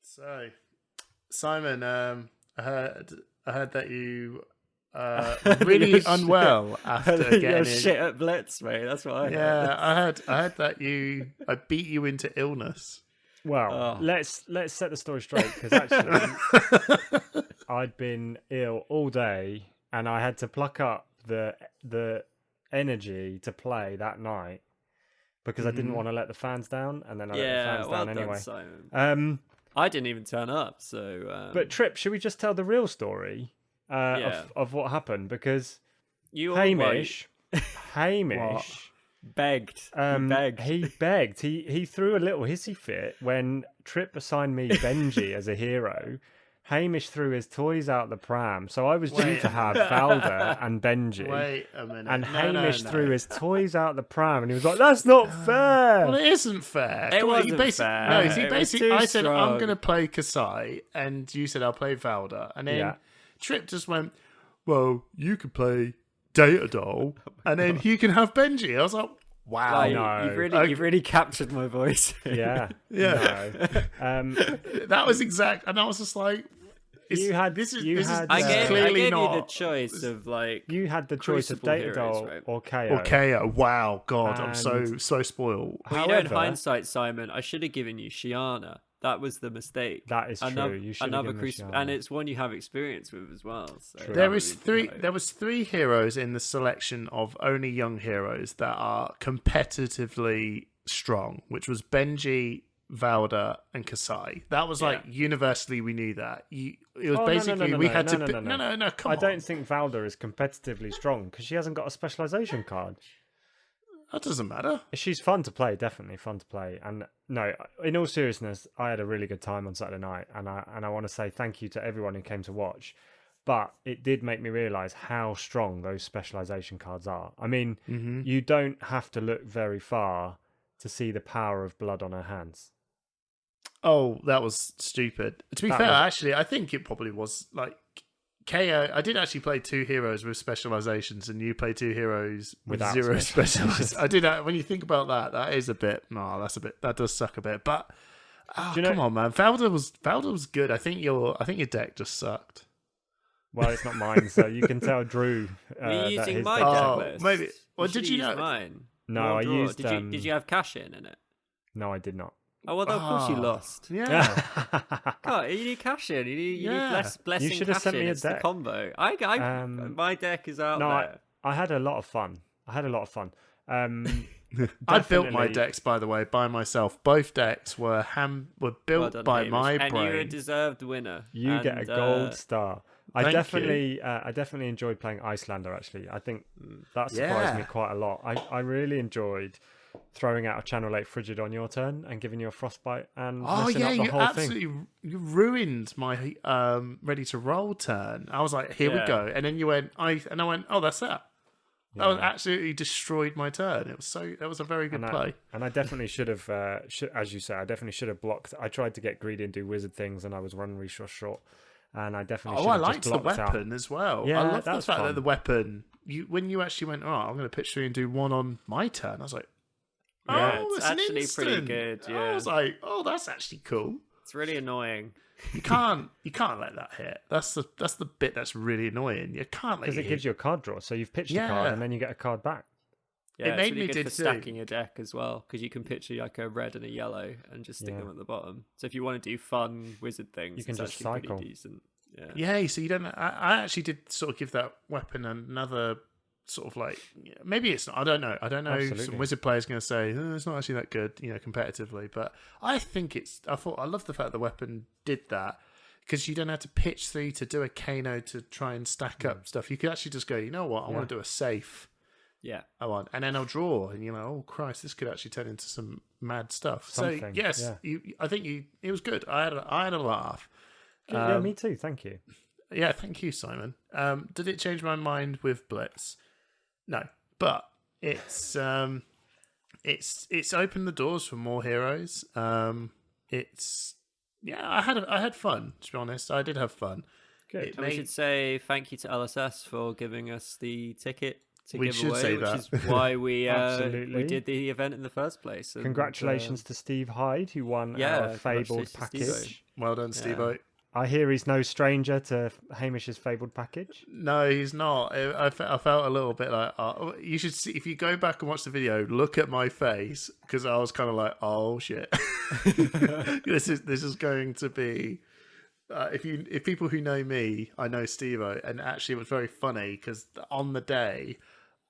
So, Simon, I heard that you really unwell after You're getting shit at Blitz, mate. That's what I heard. Yeah, I heard that I beat you into illness. Well, let's set the story straight, because actually I'd been ill all day and I had to pluck up the energy to play that night because I didn't want to let the fans down, and then I let the fans down anyway. Simon. I didn't even turn up, so. But Tripp, should we just tell the real story of what happened? Because Hamish begged. He begged. He threw a little hissy fit when Tripp assigned me Benji as a hero. Hamish threw his toys out the pram, so I was due to have Fyendal and Benji. Wait a minute. And Hamish threw his toys out the pram, and he was like, "That's not fair." Well, it isn't fair. It wasn't fair. No, he basically. I said strong. I'm going to play Kasai, and you said I'll play Fyendal, and then Tripp just went, "Well, you could play Datadol, and then he can have Benji." I was like, "Wow, you've really captured my voice." Yeah. No. That was exact, and I was just like, I gave you the choice of you had the choice of Datadol, right? or KO. Or KO. Wow, God, I'm so spoiled. However, in hindsight, Simon, I should have given you Shiana. That was the mistake. That is true. You should have given me Shiana. And it's one you have experience with as well. So there was three heroes in the selection of only young heroes that are competitively strong, which was Benji, Fyendal, and Kasai. That was universally we knew that. It was basically we had to. No, come on. I don't think Fyendal is competitively strong because she hasn't got a specialization card. That doesn't matter. She's fun to play, definitely fun to play. And no, in all seriousness, I had a really good time on Saturday night, and I want to say thank you to everyone who came to watch. But it did make me realise how strong those specialization cards are. I mean, you don't have to look very far to see the power of blood on her hands. Oh, that was stupid. To be fair, actually, I think it probably was like KO. I did actually play two heroes with specializations, and you played two heroes with zero specializations. I did. When you think about that, that is a bit. No, that does suck a bit. But come on, man, Fyendal was good. I think your deck just sucked. Well, it's not mine, so you can tell Drew. Were you using my deck list? Maybe. Well, did you know mine? No, I used. Did you have cash in it? No, I did not. Oh, well, of course you lost. Yeah. God, you need cash in. You need blessing. You should have sent me a it's deck. The combo. My deck is out there. I had a lot of fun. I built my decks, by the way, by myself. Both decks were built by my brain. And you're a deserved winner. You get a gold star. I definitely enjoyed playing Icelander, actually. I think that surprised me quite a lot. I really enjoyed throwing out a Channel 8 Frigid on your turn and giving you a Frostbite and messing up the whole thing. You ruined my ready to roll turn. I was like, here we go. And then you went, I went, oh, that's that. That was absolutely destroyed my turn. That was a very good play. And I definitely should have, as you say, I definitely should have blocked. I tried to get greedy and do wizard things, and I was running resource short. And I definitely should have I liked just blocked the weapon as well. Yeah, I love the fact fun. that the weapon, when you actually went, I'm going to pitch through and do one on my turn, I was like, it's actually pretty good. Yeah. I was like, that's actually cool. It's really annoying. You can't let that hit. That's the bit that's really annoying. You can't let because it gives you a card draw. So you've pitched a card and then you get a card back. Yeah, it made really me good for stacking your deck as well, because you can pitch like a red and a yellow and just stick them at the bottom. So if you want to do fun wizard things, you can just cycle. Pretty decent. Yeah. So you don't. I actually did sort of give that weapon another sort of like, maybe it's not. I don't know. Absolutely. Some wizard players going to say it's not actually that good, competitively. But I think I love the fact the weapon did that, because you don't have to pitch 3 to do a Kano to try and stack up stuff. You could actually just go, you know what, I want to do a safe. Yeah, I want, and then I'll draw, and oh Christ, this could actually turn into some mad stuff. So yes, I think it was good. I had a laugh. Yeah, me too. Thank you. Yeah, thank you, Simon. Did it change my mind with Blitz? No, but it's opened the doors for more heroes. I had fun. To be honest, I did have fun. Good. We should say thank you to LSS for giving us the ticket to We give should away, say which that. is why we Absolutely. did the event in the first place. And, Congratulations to Steve Hyde, who won our Fabled package. Well done, Steve-O. I hear he's no stranger to Hamish's Fabled package. No, he's not. I felt a little bit like, you should see, if you go back and watch the video, look at my face, because I was kind of like, oh shit. This is going to be, if people who know me, I know Steve-O, and actually it was very funny because on the day,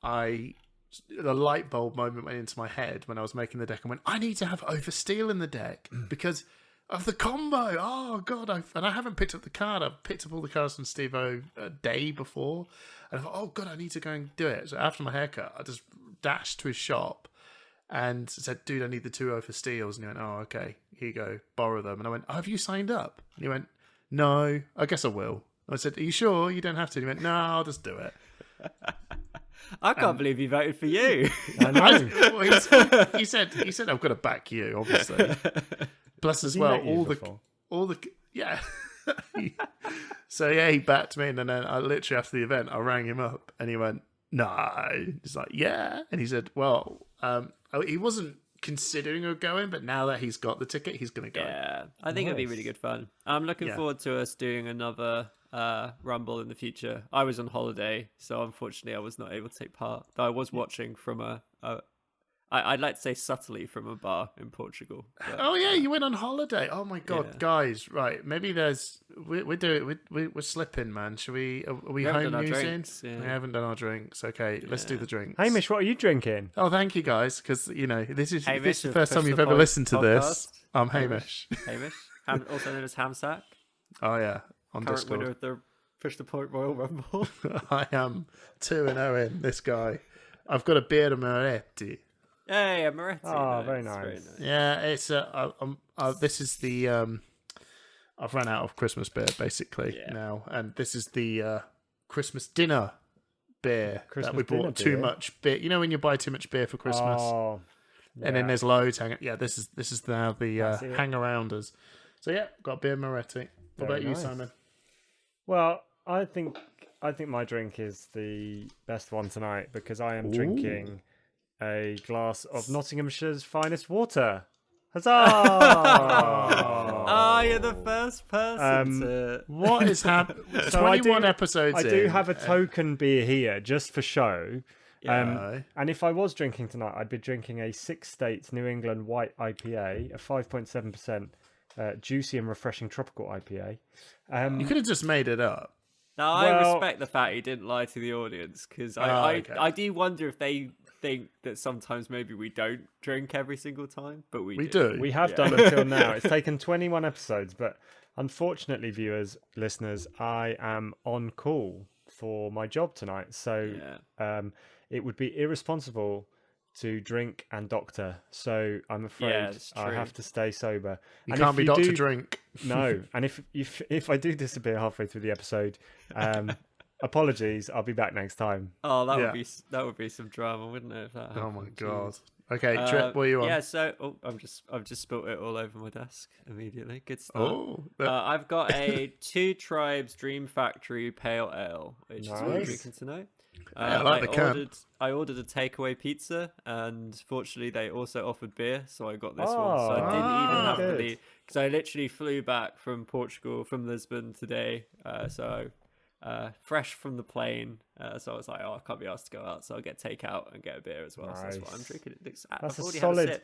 the light bulb moment went into my head when I was making the deck and went, I need to have Oversteel in the deck because of the combo. Oh god, I haven't picked up the card. I've picked up all the cards from Steve-O a day before, and I thought, oh god, I need to go and do it. So after my haircut, I just dashed to his shop and said, dude, I need the 2 Oversteels. And he went, oh okay, here you go, borrow them. And I went, oh, have you signed up? And he went, no, I guess I will. And I said, are you sure you don't have to? And he went, no, I'll just do it. I can't believe he voted for you. I know. He said I've got to back you, obviously. Plus as well, all the yeah. So yeah, he backed me, and then I literally after the event, I rang him up, and he went, "No." He's like, "Yeah," and he said, "Well, he wasn't considering going, but now that he's got the ticket, he's going to go." Yeah, I think it'd be really good fun. I'm looking forward to us doing another Rumble in the future. I was on holiday, so unfortunately I was not able to take part. Though I was watching from I'd like to say subtly from a bar in Portugal. But, oh yeah, you went on holiday. Oh my god, guys! Right, maybe we're slipping, man. Should we? Are we home using? Yeah. We haven't done our drinks. Okay, let's do the drinks. Hamish, what are you drinking? Oh, thank you guys, because this is the first time you've ever listened to this. I'm Hamish. Hamish, also known as Hamsack. Oh yeah, on current Discord. Winner of the Push the Point Royal Rumble. I am 2-0 in this guy. I've got a beer of Moretti. Hey, a Moretti. Oh, very nice. Yeah, it's this is the I've run out of Christmas beer basically now, and this is the Christmas dinner beer that we bought too much beer. You know when you buy too much beer for Christmas, and then there's loads hanging. Yeah, this is now the hang arounders. So yeah, got beer Moretti. What about you, Simon? Well, I think my drink is the best one tonight because I am drinking a glass of Nottinghamshire's finest water. Huzzah! You're the first person to... What is happening? 21 episodes I do have a token beer here, just for show. Yeah. And if I was drinking tonight, I'd be drinking a 6 States New England White IPA, a 5.7% juicy and refreshing tropical IPA. You could have just made it up. Now, I respect the fact he didn't lie to the audience, because I do wonder if they think that sometimes maybe we don't drink every single time, but we do. We have done until now. It's taken 21 episodes, but unfortunately, viewers, listeners, I am on call for my job tonight, so it would be irresponsible to drink and doctor. So I'm afraid I have to stay sober. You can't be doctor drink. No, and if I do disappear halfway through the episode, apologies. I'll be back next time. Oh, that would be some drama, wouldn't it? If that happened? Oh my god. Okay, Tripp, what are you on? Yeah, so I've just spilt it all over my desk immediately. Good stuff. Oh, I've got a Two Tribes Dream Factory Pale Ale, which is what I'm drinking tonight. I like the can. I ordered a takeaway pizza, and fortunately they also offered beer, so I got this one. So I didn't even have to leave, because I literally flew back from Portugal, from Lisbon today. So fresh from the plane. So I was like, I can't be asked to go out, so I'll get takeout and get a beer as well. Nice. So that's what I'm drinking. That's a solid.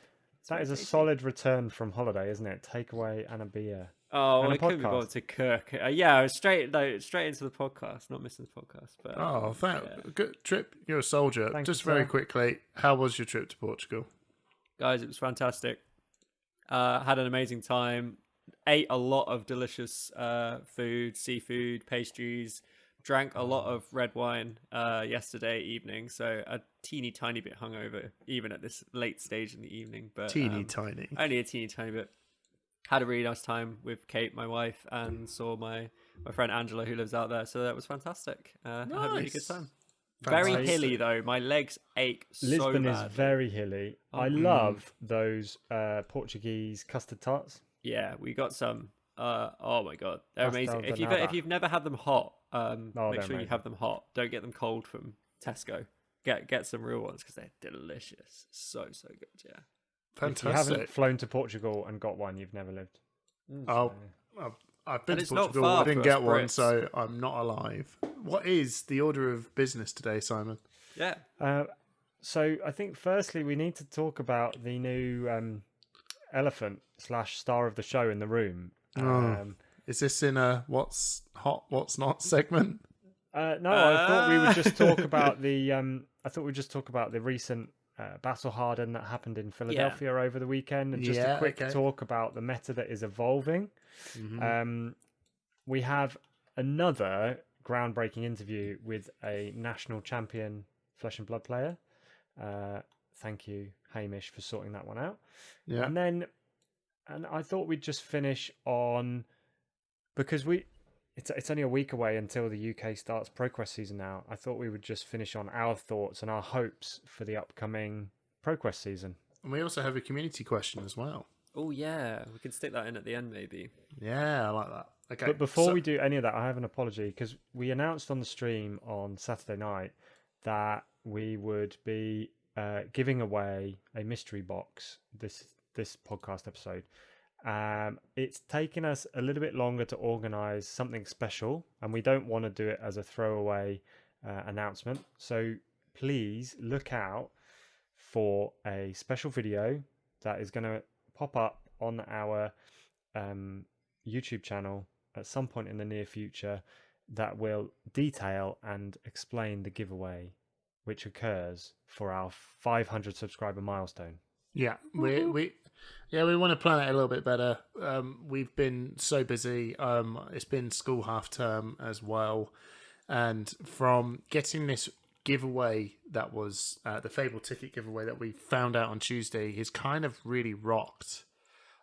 That is a solid return from holiday, isn't it? Takeaway and a beer. Oh, I couldn't be bothered to cook. I was straight into the podcast, not missing the podcast. But good trip. You're a soldier. Thank Just you, very quickly, how was your trip to Portugal? Guys, it was fantastic. Had an amazing time. Ate a lot of delicious food, seafood, pastries. Drank a lot of red wine yesterday evening, so a teeny tiny bit hungover, even at this late stage in the evening. But tiny tiny, only a teeny tiny bit. Had a really nice time with Kate, my wife, and saw my friend Angela, who lives out there. So that was fantastic. Nice. I had a really good time. Fantastic. Very hilly though. My legs ache Lisbon so bad. is very hilly. I love those Portuguese custard tarts. Yeah, we got some. Oh my god, they're amazing. If you've never had them hot, make sure you have them hot. Don't get them cold from Tesco. get some real ones because they're delicious. So good, yeah. Fantastic. If you haven't flown to Portugal and got one, you've never lived. I've been to it's not Portugal. far I didn't for us get one, Brits. so I'm not alive. What is the order of business today, Simon? Yeah. So I think firstly we need to talk about the new elephant / star of the show in the room. Is this in a what's hot, what's not segment? No, I thought we would just talk about the. I thought we'd just talk about the recent battle harden that happened in Philadelphia over the weekend, and just a quick talk about the meta that is evolving. Mm-hmm. We have another groundbreaking interview with a national champion Flesh and Blood player. Thank you, Hamish, for sorting that one out. Yeah, and I thought we'd just finish on, because it's only a week away until the UK starts ProQuest season now. I thought we would just finish on our thoughts and our hopes for the upcoming ProQuest season. And we also have a community question as well. Oh yeah, we can stick that in at the end maybe. Yeah, I like that. Okay. But before we do any of that, I have an apology, because we announced on the stream on Saturday night that we would be giving away a mystery box this podcast episode. It's taken us a little bit longer to organize something special, and we don't want to do it as a throwaway announcement. So please look out for a special video that is going to pop up on our YouTube channel at some point in the near future that will detail and explain the giveaway, which occurs for our 500 subscriber milestone. Yeah, we want to plan it a little bit better. We've been so busy. It's been school half term as well, and from getting this giveaway that was the Fable ticket giveaway that we found out on Tuesday has kind of really rocked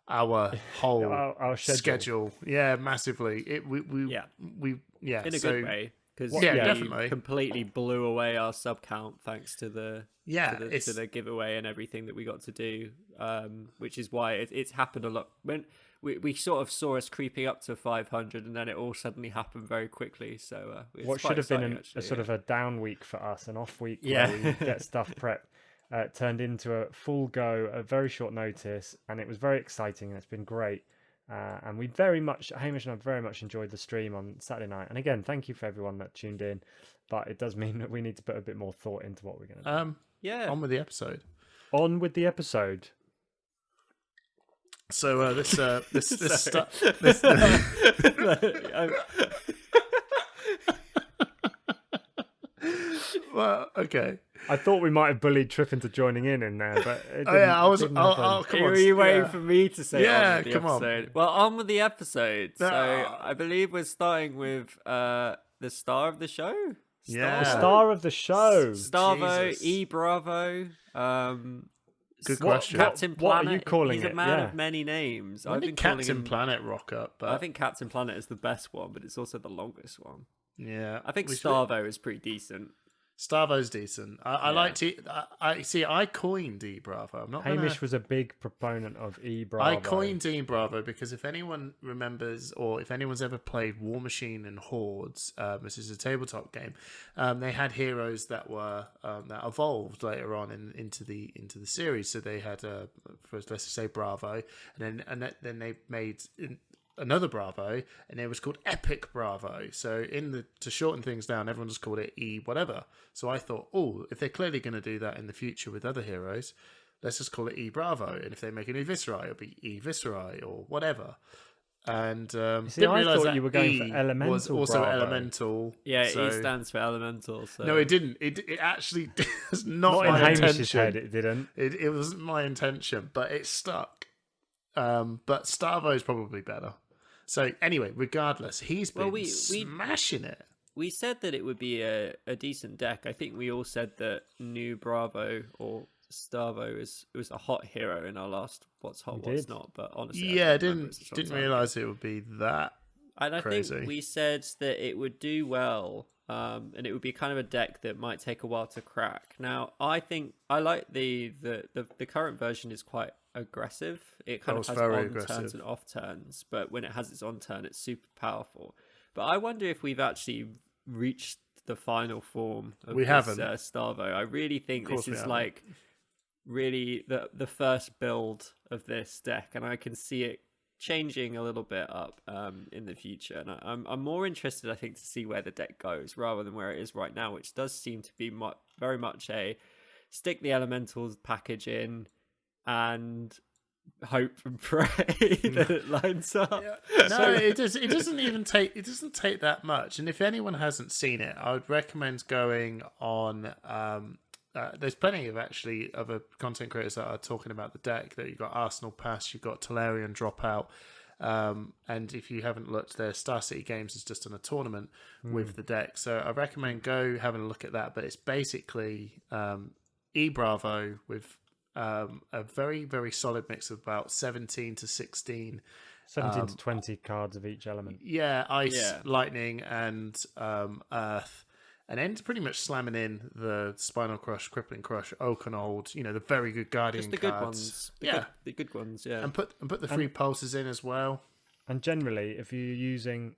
our whole our schedule. Yeah, massively. We in a good way. Because definitely completely blew away our sub count thanks to the to the giveaway and everything that we got to do, which is why it's happened a lot. When we sort of saw us creeping up to 500, and then it all suddenly happened very quickly. So what should have been a sort of a down week for us, an off week where we get stuff prepped, turned into a full go at very short notice, and it was very exciting, and it's been great. And we Hamish and I very much enjoyed the stream on Saturday night. And again, thank you for everyone that tuned in. But it does mean that we need to put a bit more thought into what we're going to do. On with the episode. On with the episode. So this well, okay. I thought we might have bullied Tripp into joining in there, but it didn't, come on. Were you waiting for me to say on with the episode? On. Well, on with the episode. So I believe we're starting with the star of the show. The star of the show. Starvo, E Bravo. Good question. Captain Planet. What are you calling He's it? a man of many names. I've been Captain Planet rock up, but I think Captain Planet is the best one, but it's also the longest one. Yeah, I think Starvo is pretty decent. Starvo's decent. I like to. I coined E Bravo. I'm not. Hamish was a big proponent of E Bravo. I coined E Bravo because if anyone remembers, or if anyone's ever played War Machine and Hordes, this is a tabletop game. They had heroes that were that evolved later on into the series. So they had first, let's say Bravo, and then they made another Bravo, and it was called Epic Bravo. So to shorten things down, everyone just called it E whatever. So I thought, if they're clearly going to do that in the future with other heroes, let's just call it E Bravo. And if they make a new Viserai, it'll be E Viserai or whatever. And didn't realize that you were going for Elemental was also Bravo. Elemental. Yeah, E stands for Elemental. So. No, it didn't. It actually was not my in intention. Hamish's head, it didn't. It wasn't my intention, but it stuck. But Starvo is probably better. So anyway, regardless, he's been smashing it. We said that it would be a decent deck. I think we all said that New Bravo or Starvo was a hot hero in our last What's Hot, What's Not. But honestly, I didn't realize it would be that. And I crazy. think we said that it would do well, and it would be kind of a deck that might take a while to crack. Now, I think I like the current version is quite aggressive. It kind of has on turns and off turns, but when it has its on turn, it's super powerful. But I wonder if we've actually reached the final form of We this, haven't. Starvo. I really think Of course this we is haven't. like really the first build of this deck, and I can see it changing a little bit up in the future. And I'm more interested, I think, to see where the deck goes rather than where it is right now, which does seem to be very much a stick the elementals package in and hope and pray that it lines up. No, it doesn't even take. It doesn't take that much. And if anyone hasn't seen it, I would recommend going on. There's plenty of actually other content creators that are talking about the deck. That you've got Arsenal Pass, you've got Tolarian Dropout, and if you haven't looked, there Star City Games has just done a tournament with the deck. So I recommend go having a look at that. But it's basically Bravo with a very, very solid mix of about 17 to 16. 17 to 20 cards of each element. Yeah, ice, lightning, and earth. And then pretty much slamming in the Spinal Crush, Crippling Crush, Oakenhold, the very good Guardian Just the cards. good ones. The good ones, yeah. And put the free pulses in as well. And generally, if you're using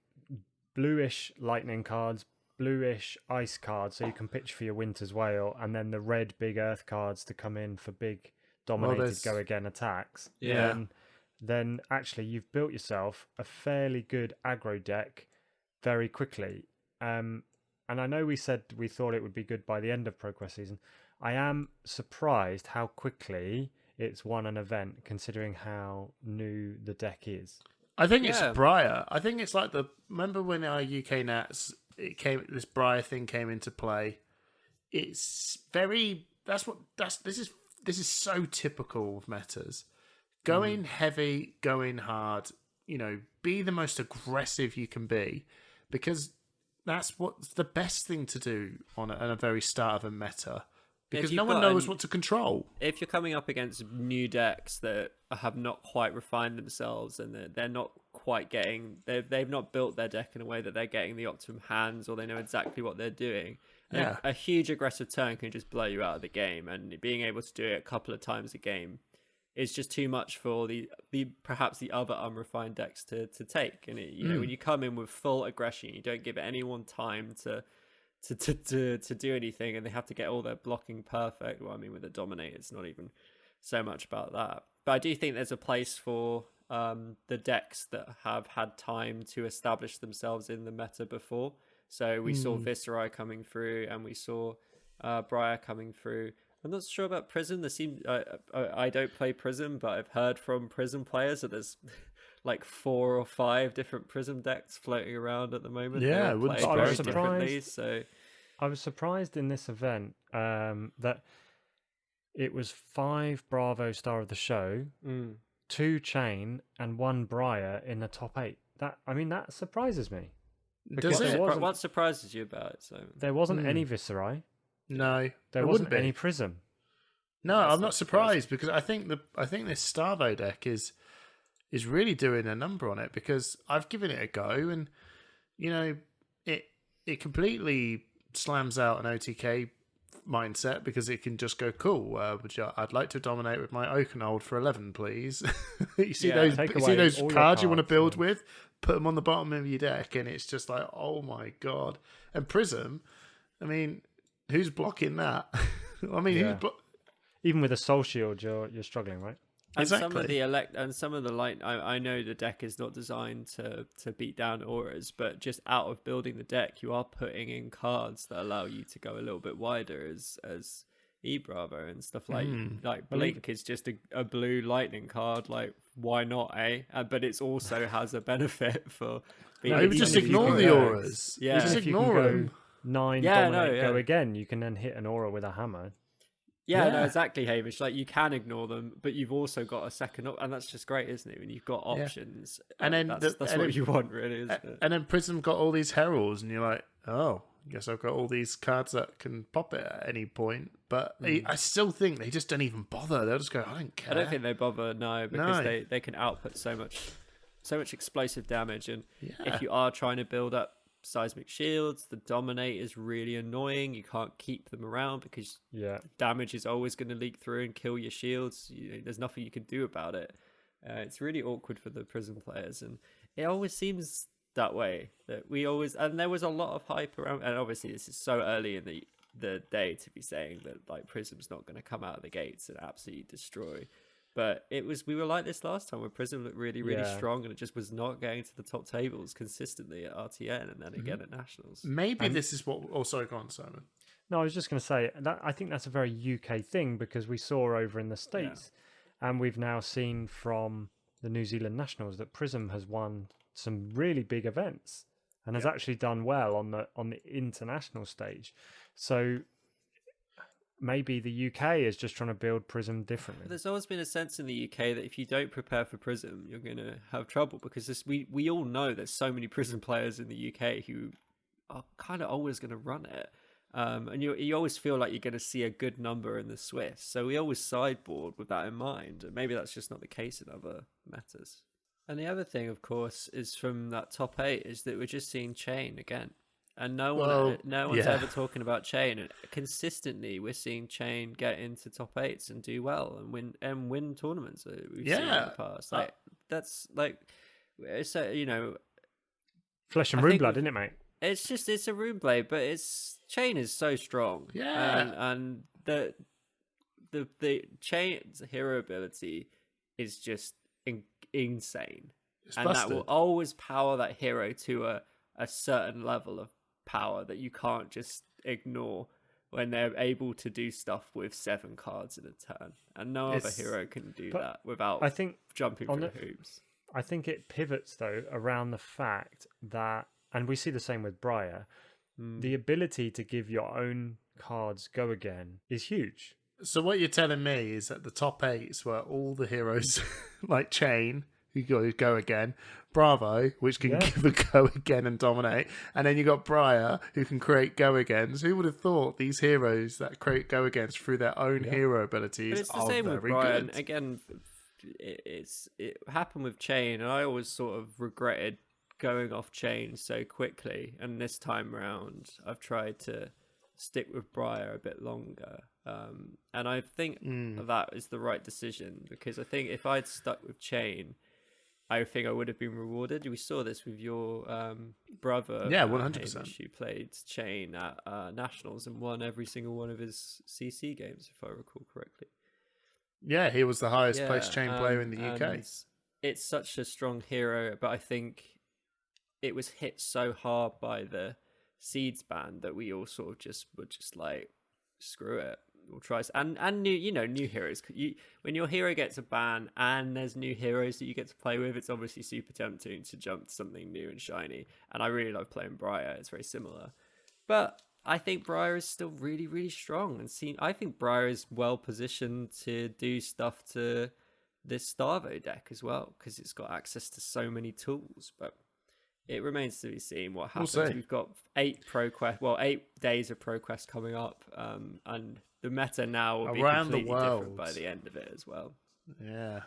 bluish lightning cards, bluish ice cards, so you can pitch for your Winter's Whale, and then the red big earth cards to come in for big dominated go again attacks. Yeah. Then actually you've built yourself a fairly good aggro deck very quickly. And I know we said we thought it would be good by the end of ProQuest season. I am surprised how quickly it's won an event, considering how new the deck is. I think it's Briar. I think it's like remember when our UK Nats this Briar thing came into play. It's very this is so typical of metas. Going heavy, going hard, be the most aggressive you can be, because that's what's the best thing to do on a very start of a meta, because no one knows what to control. If you're coming up against new decks that have not quite refined themselves and they're not quite getting, they've not built their deck in a way that they're getting the optimum hands, or they know exactly what they're doing. Yeah. A huge aggressive turn can just blow you out of the game, and being able to do it a couple of times a game is just too much for the perhaps the other unrefined decks to take. And when you come in with full aggression, you don't give anyone time to do anything, and they have to get all their blocking perfect. Well, I mean, with the Dominate, it's not even so much about that. But I do think there's a place for the decks that have had time to establish themselves in the meta before. So we saw Viserai coming through, and we saw Briar coming through. I'm not sure about Prism. I don't play Prism, but I've heard from Prism players that there's like 4 or 5 different Prism decks floating around at the moment. Yeah, I would very differently. So I was surprised in this event that it was 5 Bravo Star of the Show, 2 Chain, and 1 Briar in the top 8. That surprises me. What surprises you about it, Simon? There wasn't any Viserai. No, there wasn't any Prism. No, I'm not surprised, because I think this Starvo deck is really doing a number on it, because I've given it a go, and it completely slams out an OTK mindset, because it can just go, cool. I'd like to dominate with my Oakenhold for 11, please. You see those cards you want to build with, put them on the bottom of your deck, and it's just like, oh my god. And Prism, I mean, who's blocking that? Who's even with a Soul Shield, you're struggling, right? And exactly. some of the light. I know the deck is not designed to beat down auras, but just out of building the deck, you are putting in cards that allow you to go a little bit wider as Bravo and stuff like Blink is just a blue lightning card. Like, why not, eh? But it's also has a benefit for. Just ignore the auras. Yeah, just ignore them. 9 dominate go again, you can then hit an aura with a hammer. No, exactly, Hamish. Like, you can ignore them, but you've also got a second and that's just great, isn't it? When you've got options, and then that's what you want, really, isn't it? And then Prism got all these heralds, and you're like, oh, I guess I've got all these cards that can pop it at any point. But I still think they just don't even bother. They'll just go, I don't care. I don't think they bother, because they can output so much explosive damage, and if you are trying to build up seismic shields, the Dominate is really annoying. You can't keep them around because damage is always going to leak through and kill your shields. There's nothing you can do about it. It's really awkward for the Prism players, and it always seems that way. That we always, and there was a lot of hype around, and obviously this is so early in the day to be saying that like Prism's not going to come out of the gates and absolutely destroy. But we were like this last time where Prism looked really, really strong, and it just was not getting to the top tables consistently at RTN and then again at Nationals. Maybe this is what. Oh, sorry, go on, Simon. No, I was just going to say that I think that's a very UK thing, because we saw over in the States, and we've now seen from the New Zealand Nationals that Prism has won some really big events and has actually done well on the international stage. So maybe the UK is just trying to build Prism differently. There's always been a sense in the UK that if you don't prepare for Prism, you're going to have trouble, because we all know there's so many Prism players in the UK who are kind of always going to run it. And you always feel like you're going to see a good number in the Swiss. So we always sideboard with that in mind. And maybe that's just not the case in other metas. And the other thing, of course, is from that top 8 is that we're just seeing Chain again. And no one's ever talking about Chain. And consistently, we're seeing Chain get into top 8s and do well and win tournaments that we've seen in the past. Like that's like, it's flesh and rune blood, isn't it, mate? It's a rune blade, but Chain is so strong. Yeah, and the Chain's hero ability is just insane, and busted. That will always power that hero to a certain level of power that you can't just ignore when they're able to do stuff with 7 cards in a turn, and no other hero can do that without jumping through hoops. I think it pivots though around the fact that, and we see the same with Briar, the ability to give your own cards go again is huge. So what you're telling me is that the top 8s were all the heroes like Chain, who go again, Bravo, which can give a go again and dominate, and then you got Briar, who can create go agains. Who would have thought these heroes that create go agains through their own hero abilities? But it's the same with Briar. Again, it happened with Chain, and I always sort of regretted going off Chain so quickly. And this time round, I've tried to stick with Briar a bit longer. And I think that is the right decision, because I think if I'd stuck with Chain, I think I would have been rewarded. We saw this with your brother. Yeah, 100%. Hamish, who played Chain at Nationals and won every single one of his CC games, if I recall correctly. Yeah, he was the highest placed Chain player in the UK. It's such a strong hero, but I think it was hit so hard by the Seeds ban that we all sort of were just like, screw it. We'll try and new heroes. When your hero gets a ban and there's new heroes that you get to play with, it's obviously super tempting to jump to something new and shiny. And I really love playing Briar. It's very similar, but I think Briar is still really, really strong. And I think Briar is well positioned to do stuff to this Starvo deck as well, because it's got access to so many tools. But it remains to be seen what happens. We've got 8 days of ProQuest coming up, and the meta now will be completely different by the end of it as well. Yeah,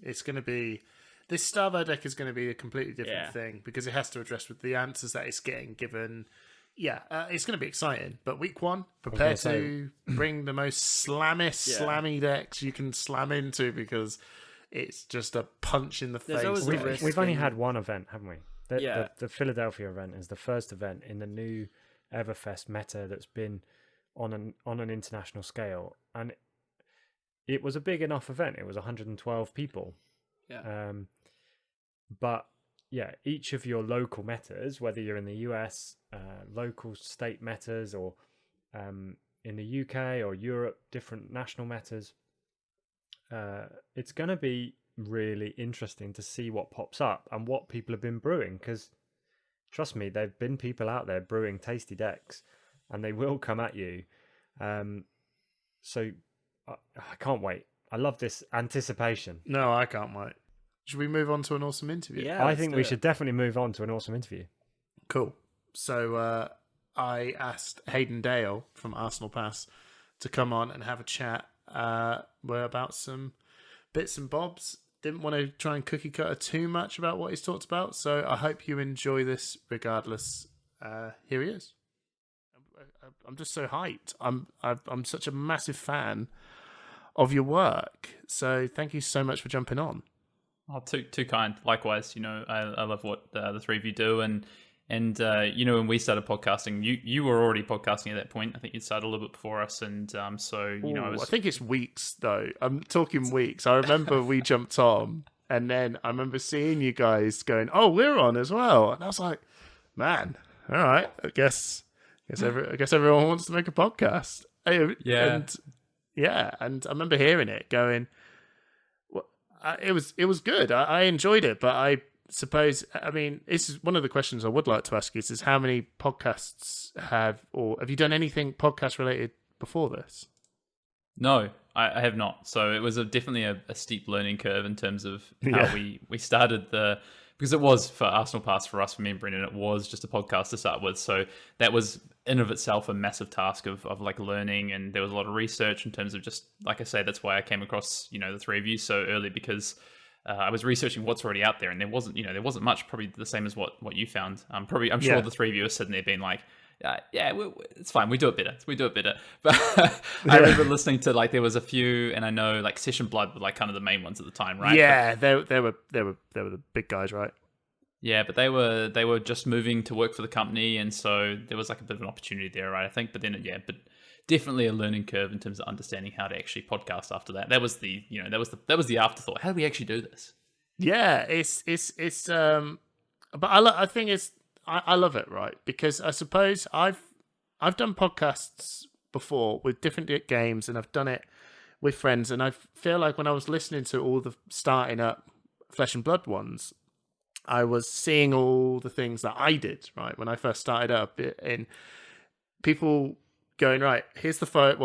it's going to be, this Starvo deck is going to be a completely different thing, because it has to address with the answers that it's getting given. Yeah, it's going to be exciting. But week 1, prepare to bring the most slammy decks you can slam into, because it's just a punch in the face. We've only had one event, haven't we? The Philadelphia event is the first event in the new Everfest meta that's been on an international scale, and it was a big enough event. It was 112 people. But each of your local metas, whether you're in the US, local state metas, or in the UK or Europe, different national metas, it's going to be really interesting to see what pops up and what people have been brewing, because trust me, there've been people out there brewing tasty decks, and they will come at you. So I can't wait. I love this anticipation. No, I can't wait. Should we move on to an awesome interview? Yeah, I think we should definitely move on to an awesome interview. Cool. So I asked Hayden Dale from Arsenal Pass to come on and have a chat about some bits and bobs. Didn't want to try and cookie cutter too much about what he's talked about, so I hope you enjoy this regardless. Here he is. I'm just so hyped. I'm such a massive fan of your work, so thank you so much for jumping on. Oh, too kind. Likewise, I love what the three of you do, and when we started podcasting, you were already podcasting at that point. I think you'd started a little bit before us, and so I think it's weeks though. I'm talking weeks. I remember we jumped on, and then I remember seeing you guys going, "Oh, we're on as well," and I was like, "Man, all right. I guess everyone wants to make a podcast." Yeah, and I remember hearing it, going, well, it was good. I enjoyed it, but I suppose, I mean, this is one of the questions I would like to ask you is how many podcasts have you done anything podcast related before this? No, I have not. So it was definitely a steep learning curve in terms of how we started because it was for Arsenal Pass, for us, for me and Brendan, it was just a podcast to start with. So that was in of itself a massive task of like learning, and there was a lot of research in terms of just, like I say, that's why I came across, the three of you so early, because I was researching what's already out there, and there wasn't much, probably the same as what you found. I'm sure the three of you are sitting there being like, it's fine. We do it better. But I remember listening to, like, there was a few, and I know like Session Blood were like kind of the main ones at the time, right? Yeah, they were the big guys, right? Yeah, but they were just moving to work for the company, and so there was like a bit of an opportunity there, right? I think, but then but definitely a learning curve in terms of understanding how to actually podcast after that. That was the the afterthought. How do we actually do this? Yeah, it's but I think I love it, right? Because I suppose I've done podcasts before with different games, and I've done it with friends, and I feel like when I was listening to all the starting up Flesh and Blood ones, I was seeing all the things that I did, right, when I first started up, and people going, right, here's the phone,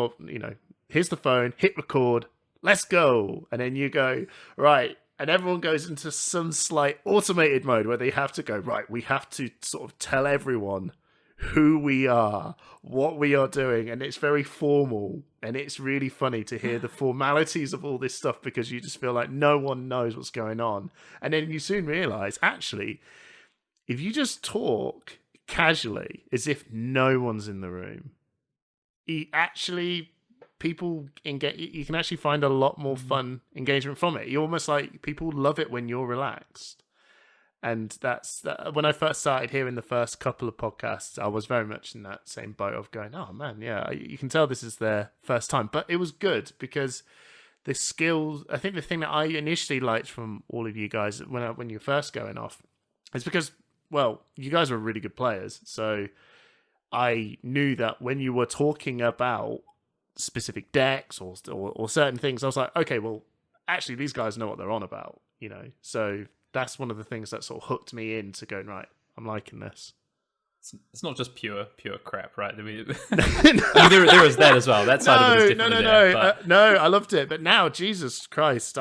here's the phone, hit record, let's go, and then you go, right, and everyone goes into some slight automated mode where they have to go, right, we have to sort of tell everyone who we are, what we are doing, and it's very formal, and it's really funny to hear the formalities of all this stuff, because you just feel like no one knows what's going on. And then you soon realize, actually, if you just talk casually as if no one's in the room, people you can actually find a lot more fun engagement from it. You almost like, people love it when you're relaxed. And that's when I first started hearing the first couple of podcasts, I was very much in that same boat of going, oh man, yeah, you can tell this is their first time. But it was good because the skills, I think the thing that I initially liked from all of you guys when you're first going off is because, well, you guys were really good players. So I knew that when you were talking about specific decks or certain things, I was like, okay, well, actually these guys know what they're on about, so that's one of the things that sort of hooked me into going, right, I'm liking this. It's not just pure crap, right? There was that as well. That side of it is definitely no, I loved it. But now, Jesus Christ,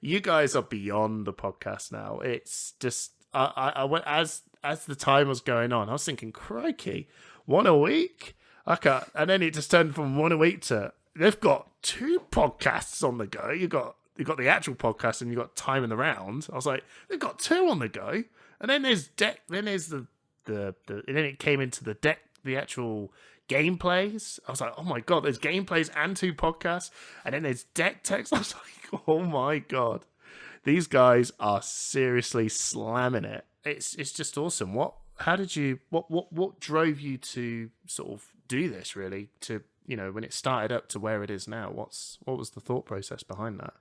you guys are beyond the podcast now. It's just, I went, as the time was going on, I was thinking, crikey, one a week? Okay. And then it just turned from one a week to, they've got 2 podcasts on the go. You've got the actual podcast, and you've got Time in the Round. I was like, they've got 2 on the go. And then there's deck. Then there's the and then it came into the deck, the actual gameplays. I was like, oh my god, there's gameplays and 2 podcasts. And then there's deck text. I was like, oh my god, these guys are seriously slamming it. It's just awesome. What drove you to sort of do this, really? To, when it started up to where it is now, what was the thought process behind that?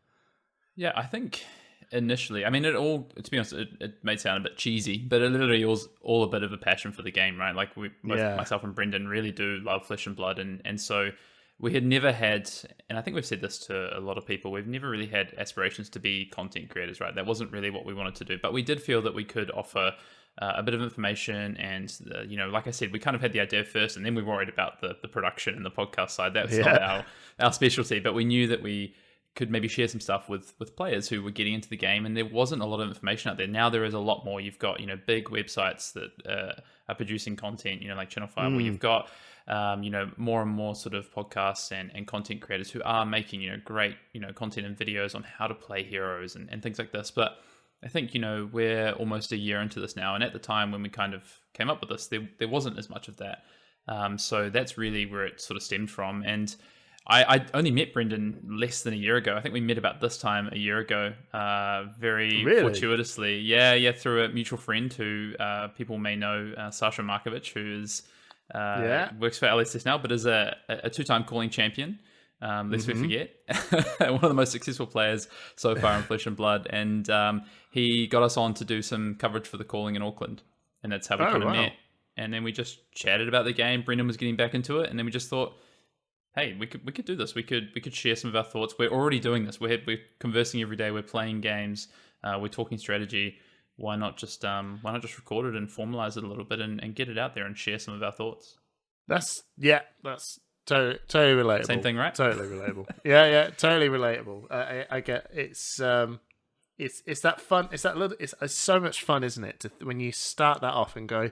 Yeah, I think initially, I mean, it all, to be honest, it may sound a bit cheesy, but it literally was all a bit of a passion for the game, right? Like, myself and Brendan really do love Flesh and Blood, and so we had never had, and I think we've said this to a lot of people, we've never really had aspirations to be content creators, right? That wasn't really what we wanted to do, but we did feel that we could offer a bit of information, and like I said, we kind of had the idea first, and then we worried about the production and the podcast side. That was not our specialty, but we knew that we could maybe share some stuff with players who were getting into the game, and there wasn't a lot of information out there. Now there is a lot more. You've got big websites that are producing content, like Channel 5, where you've got more and more sort of podcasts and content creators who are making great content and videos on how to play heroes and things like this. But I think we're almost a year into this now, and at the time when we kind of came up with this, there wasn't as much of that. So that's really where it sort of stemmed from. And I only met Brendan less than a year ago. I think we met about this time a year ago, very fortuitously. Yeah, through a mutual friend who people may know, Sasha Markovic, who is works for LSS now, but is a two-time calling champion. Lest we forget, one of the most successful players so far in Flesh and Blood, and he got us on to do some coverage for the calling in Auckland, and that's how we kind of met. And then we just chatted about the game. Brendan was getting back into it, and then we just thought, hey, we could do this. We could share some of our thoughts. We're already doing this. We're conversing every day. We're playing games. We're talking strategy. Why not just record it and formalize it a little bit and get it out there and share some of our thoughts? That's totally relatable. Same thing, right? Totally relatable. yeah, totally relatable. I get it's that fun. It's that little. It's so much fun, isn't it? When you start that off and go,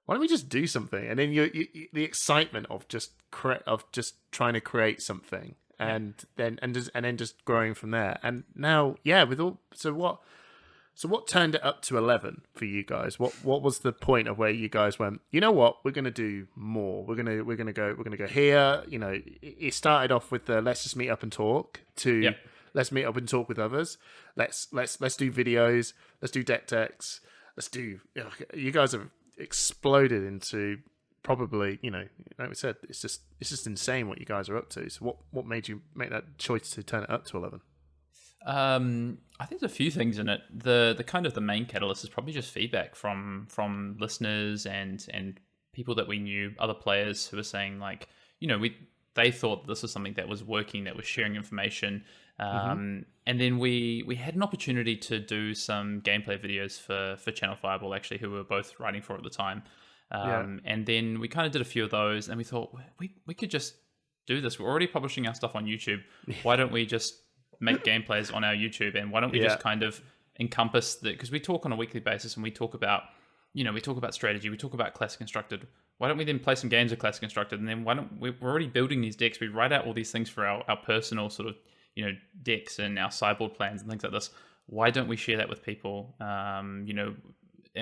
why don't we just do something? And then you the excitement of just trying to create something, and then just growing from there. And now, with all so what turned it up to 11 for you guys? What was the point of where you guys went, you know what, we're gonna do more. We're gonna go here. You know, it started off with the let's just meet up and talk to let's meet up and talk with others. Let's do videos. Let's do deck techs. Let's do. You guys have exploded into probably, like we said, it's just insane what you guys are up to. So what made you make that choice to turn it up to 11? I think there's a few things in it. The kind of the main catalyst is probably just feedback from listeners and people that we knew, other players who were saying like, they thought this was something that was working, that was sharing information. And then we had an opportunity to do some gameplay videos for Channel Fireball, actually, who we were both writing for at the time. And then we kind of did a few of those, and we thought we could just do this. We're already publishing our stuff on YouTube. Why don't we just make gameplays on our YouTube, and why don't we just kind of encompass that? Because we talk on a weekly basis, and we talk about strategy, we talk about Classic Constructed. Why don't we then play some games of Classic Constructed, and then we're already building these decks. We write out all these things for our personal sort of decks and our sideboard plans and things like this. Why don't we share that with people? And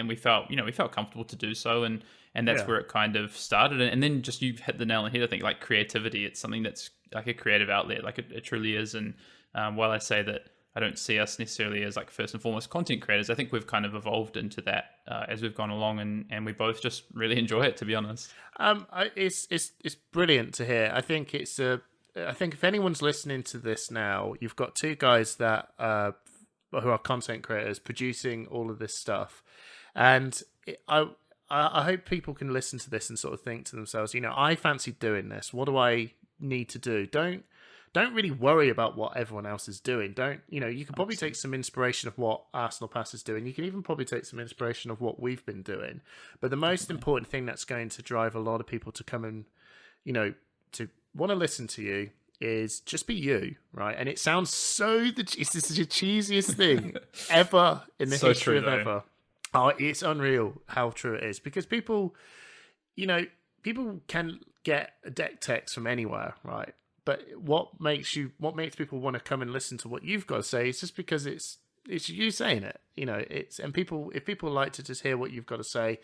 we felt comfortable to do so, and that's where it kind of started. And then just you've hit the nail on the head. I think like creativity, it's something that's like a creative outlet, like it truly is. And while I say that I don't see us necessarily as like first and foremost content creators, I think we've kind of evolved into that as we've gone along, and we both just really enjoy it, to be honest. It's brilliant to hear. I think if anyone's listening to this now, you've got two guys that who are content creators producing all of this stuff, and I hope people can listen to this and sort of think to themselves, I fancy doing this. What do I need to do? Don't really worry about what everyone else is doing. You can probably take some inspiration of what Arsenal Pass is doing. You can even probably take some inspiration of what we've been doing. But the most important thing that's going to drive a lot of people to come and, to want to listen to you is just be you, right? And it sounds this is the cheesiest thing ever in the history of ever. Oh, it's unreal how true it is, because people can get a deck text from anywhere, right? But what makes people want to come and listen to what you've got to say is just because it's you saying it. If people like to just hear what you've got to say,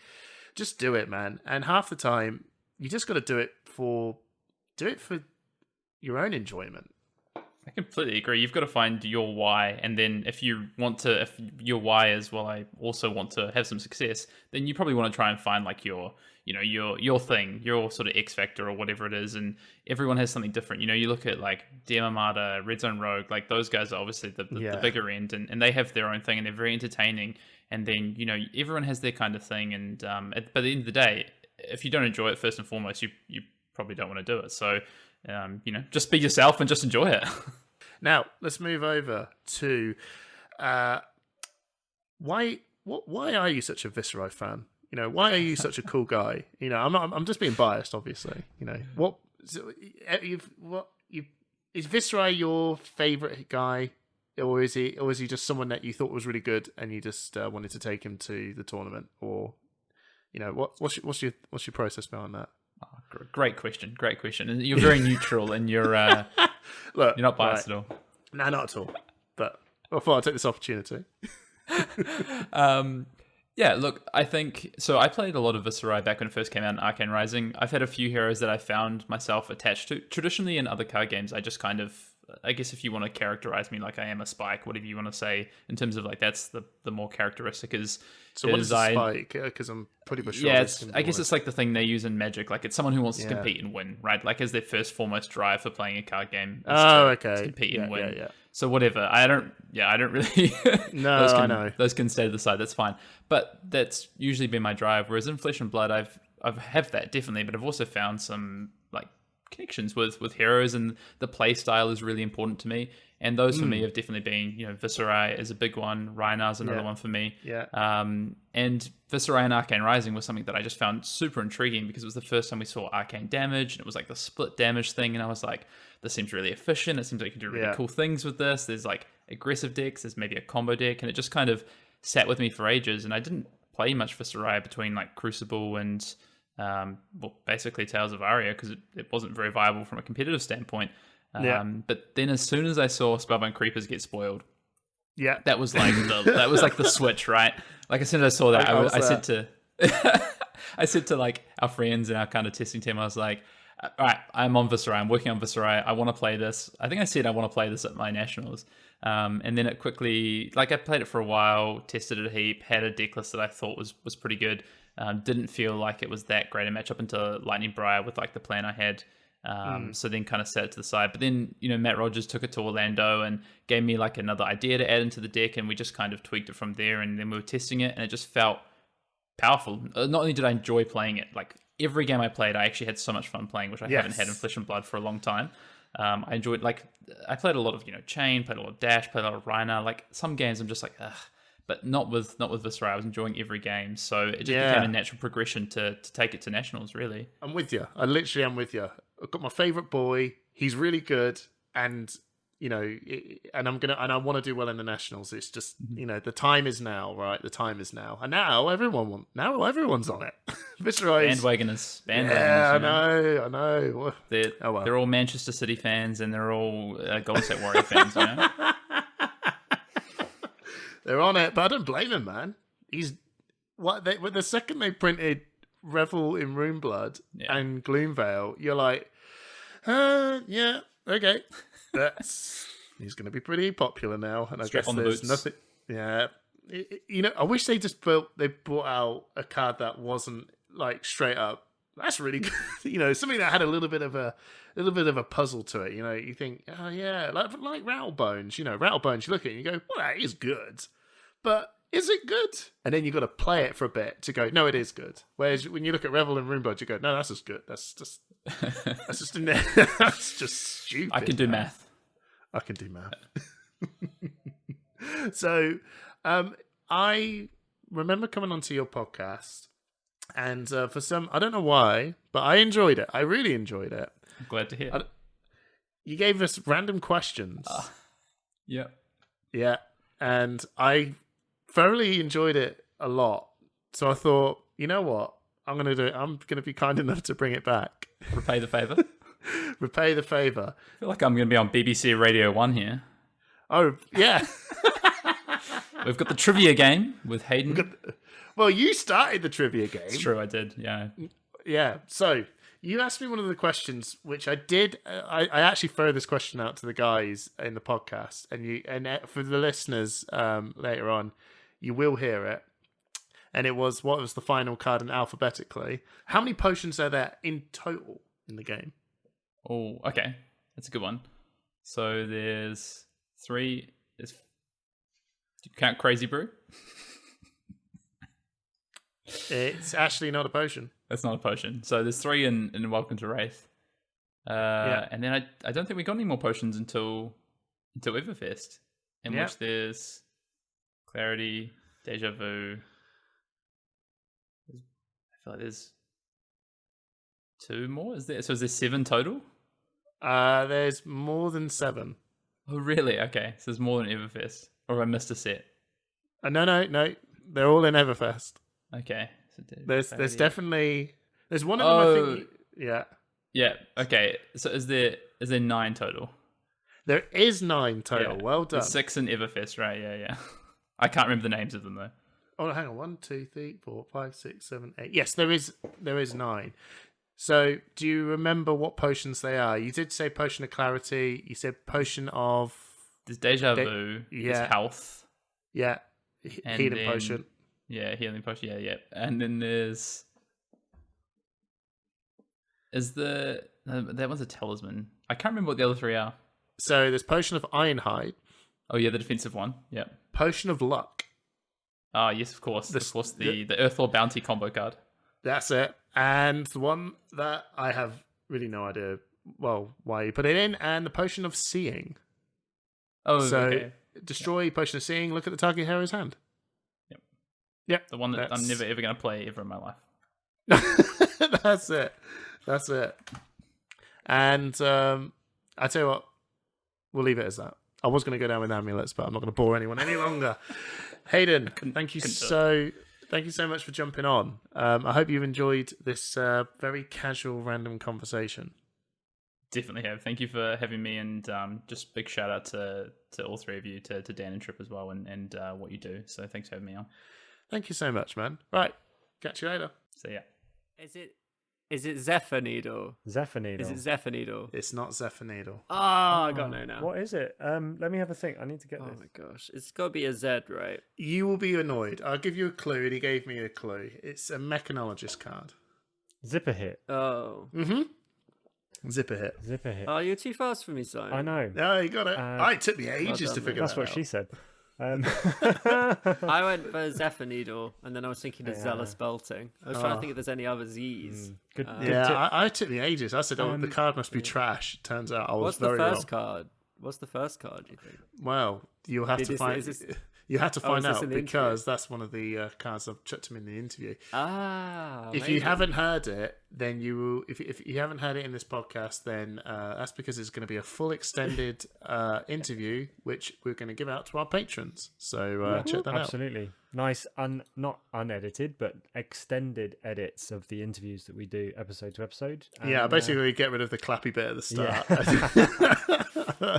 just do it, man. And half the time you just got to do it for your own enjoyment. I completely agree. You've got to find your why, and then if your why is, well, I also want to have some success, then you probably want to try and find like your thing, your sort of X factor or whatever it is. And everyone has something different. You look at like DM Armada, Red Zone Rogue, like those guys are obviously the bigger end, and they have their own thing, and they're very entertaining. And then everyone has their kind of thing. And but at the end of the day, if you don't enjoy it first and foremost, you probably don't want to do it. So just be yourself and just enjoy it. Now let's move over to why are you such a Viserai fan? Why are you such a cool guy? I'm just being biased, obviously. Is Viserai your favorite guy, or is he just someone that you thought was really good and you just wanted to take him to the tournament? Or what's your process behind that? Oh, great question. And you're very neutral, and you're look, you're not biased at all. No, not at all. But I thought I'd take this opportunity. Yeah, look, I think so. I played a lot of Viserai back when it first came out in Arcane Rising. I've had a few heroes that I found myself attached to. Traditionally, in other card games, I just kind of, I guess, if you want to characterize me like I am a Spike, whatever you want to say, in terms of like that's the more characteristic is. So what is a Spike? Because I'm pretty much sure. Yeah, I guess it's like the thing they use in Magic. Like it's someone who wants to compete and win, right? Like as their first foremost drive for playing a card game. To compete and win. Yeah. So whatever. I don't really. No, I know. Those can stay to the side. That's fine. But that's usually been my drive. Whereas in Flesh and Blood, I've have that definitely, but I've also found some like connections with heroes, and the play style is really important to me. And those for me have definitely been, Viserai is a big one. Reinar's another one for me. Yeah. And Viserai and Arcane Rising was something that I just found super intriguing because it was the first time we saw arcane damage, and it was like the split damage thing. And I was like, this seems really efficient. It seems like you can do really cool things with this. There's like aggressive decks. There's maybe a combo deck. And it just kind of sat with me for ages. And I didn't play much Viserai between like Crucible and, basically Tales of Aria because it wasn't very viable from a competitive standpoint. But then as soon as I saw Spellbound Creepers get spoiled, that was like the switch, right? Like as soon as I saw that, I said to I said to like our friends and our kind of testing team, I was like, all right, I'm on Viserai, I'm working on Viserai, I want to play this. I think I said I want to play this at my nationals. And then it quickly, like I played it for a while, tested it a heap, had a deck list that I thought was pretty good. Didn't feel like it was that great a matchup into Lightning Briar with like the plan I had. So then kind of set it to the side. But then, Matt Rogers took it to Orlando and gave me like another idea to add into the deck, and we just kind of tweaked it from there, and then we were testing it, and it just felt powerful. Not only did I enjoy playing it, like every game I played, I actually had so much fun playing, which I haven't had in Flesh and Blood for a long time. I enjoyed, like, I played a lot of, Chain, played a lot of Dash, played a lot of Rhinar. Like some games I'm just like, ugh. But not with Viserai. I was enjoying every game, so it just became a natural progression to take it to nationals. Really, I'm with you. I literally am with you. I've got my favorite boy. He's really good, and and I want to do well in the nationals. It's just the time is now, right? The time is now, and now everyone's on it. Viserai bandwagoners. Yeah, I know. They're all Manchester City fans, and they're all Golden State Warrior fans. They're on it, but I don't blame him, man. The second they printed Revel in Runeblood and Gloomvale, you're like, yeah, okay. He's going to be pretty popular now, and I guess there's nothing. Yeah, I wish they brought out a card that wasn't like straight up. That's really good. Something that had a little bit of a puzzle to it. You think, oh yeah, like Rattlebones. Rattlebones. You look at it and you go, well, that is good. But is it good? And then you got to play it for a bit to go, no, it is good. Whereas when you look at Revel and Runeblood, you go, no, that's just good. That's just that's just stupid. I can do math. I can do math. So, I remember coming onto your podcast, and for some, I don't know why, but I enjoyed it. I really enjoyed it. I'm glad to hear. You gave us random questions. Yeah. Yeah, and I thoroughly enjoyed it a lot. So I thought, you know what? I'm going to do it. I'm going to be kind enough to bring it back. Repay the favour. Repay the favour. I feel like I'm going to be on BBC Radio 1 here. Oh, yeah. We've got the trivia game with Hayden. Well, you started the trivia game. It's true, I did, yeah. Yeah, so you asked me one of the questions, which I did. I actually throw this question out to the guys in the podcast, and for the listeners later on, you will hear it. And it was, what was the final card in alphabetically? How many potions are there in total in the game? Oh, okay. That's a good one. So there's 3. Do you count Crazy Brew? It's actually not a potion. That's not a potion. So there's 3 in Welcome to Wraith. And then I don't think we got any more potions until Everfest, in which there's Clarity, Deja Vu. I feel like there's 2 more. Is there? So is there 7 total? There's more than 7. Oh, really? Okay. So there's more than Everfest. Or have I missed a set? No. They're all in Everfest. Okay. So there's definitely... There's one of them, I think... Yeah. Yeah, okay. So is there 9 total? There is 9 total. Yeah. Well done. There's 6 in Everfest, right? Yeah. I can't remember the names of them, though. Oh, hang on. 1, 2, 3, 4, 5, 6, 7, 8. Yes, there is 9. So, do you remember what potions they are? You did say potion of clarity. You said potion of... There's deja vu. There's health. Yeah. Healing then, potion. Yeah, healing potion. Yeah. And then there's... that one's a talisman. I can't remember what the other 3 are. So, there's potion of Ironhide. Oh, yeah, the defensive one. Yeah. Potion of Luck. Oh, yes, of course. The Earthlore Bounty combo card. That's it. And the one that I have really no idea, why you put it in, and the Potion of Seeing. Oh, so okay. Destroy Potion of Seeing, look at the target hero's hand. Yep. The one that I'm never ever going to play ever in my life. That's it. And I tell you what, we'll leave it as that. I was going to go down with amulets, but I'm not going to bore anyone any longer. Hayden, thank you so much for jumping on. I hope you've enjoyed this very casual, random conversation. Definitely have. Thank you for having me, and just big shout out to all 3 of you, to Dan and Tripp as well, and what you do. So thanks for having me on. Thank you so much, man. Right, catch you later. See ya. Is it Zephyr Needle? Zephyr Needle. Is it Zephyr Needle? It's not Zephyr Needle. Oh, I got no now. What is it? Let me have a think. I need to get this. Oh my gosh, it's got to be a Z, right? You will be annoyed. I'll give you a clue, and he gave me a clue. It's a mechanologist card. Zipper Hit. Oh. Zipper Hit. Zipper Hit. Oh, you're too fast for me, Simon. I know. No, you got it. It took me ages to figure that out. That's what she said. I went for Zephyr Needle, and then I was thinking of Zealous Belting. I was trying to think if there's any other Z's. Good I took me ages. I said, the card must be trash. Turns out I was very wrong. What's the first card, do you think? Well, you'll have to find... You had to find out because that's one of the cards I've chucked him in the interview. If you haven't heard it, then you will. If you haven't heard it in this podcast, then that's because it's going to be a full extended interview, which we're going to give out to our patrons. So check that out. Absolutely nice, not unedited, but extended edits of the interviews that we do episode to episode. And, basically get rid of the clappy bit at the start. Yeah.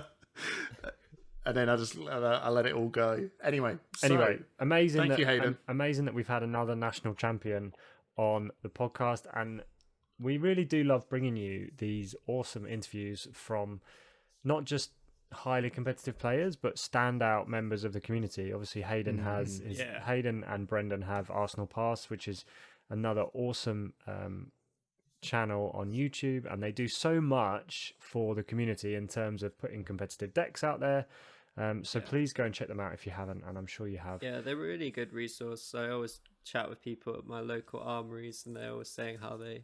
And then I let it all go. Anyway, amazing. Thank you, Hayden. Amazing that we've had another national champion on the podcast, and we really do love bringing you these awesome interviews from not just highly competitive players, but standout members of the community. Obviously, Hayden Hayden and Brendan have Arsenal Pass, which is another awesome channel on YouTube, and they do so much for the community in terms of putting competitive decks out there. Please go and check them out if you haven't, and I'm sure you have. Yeah, they're a really good resource. I always chat with people at my local armories, and they're always saying how they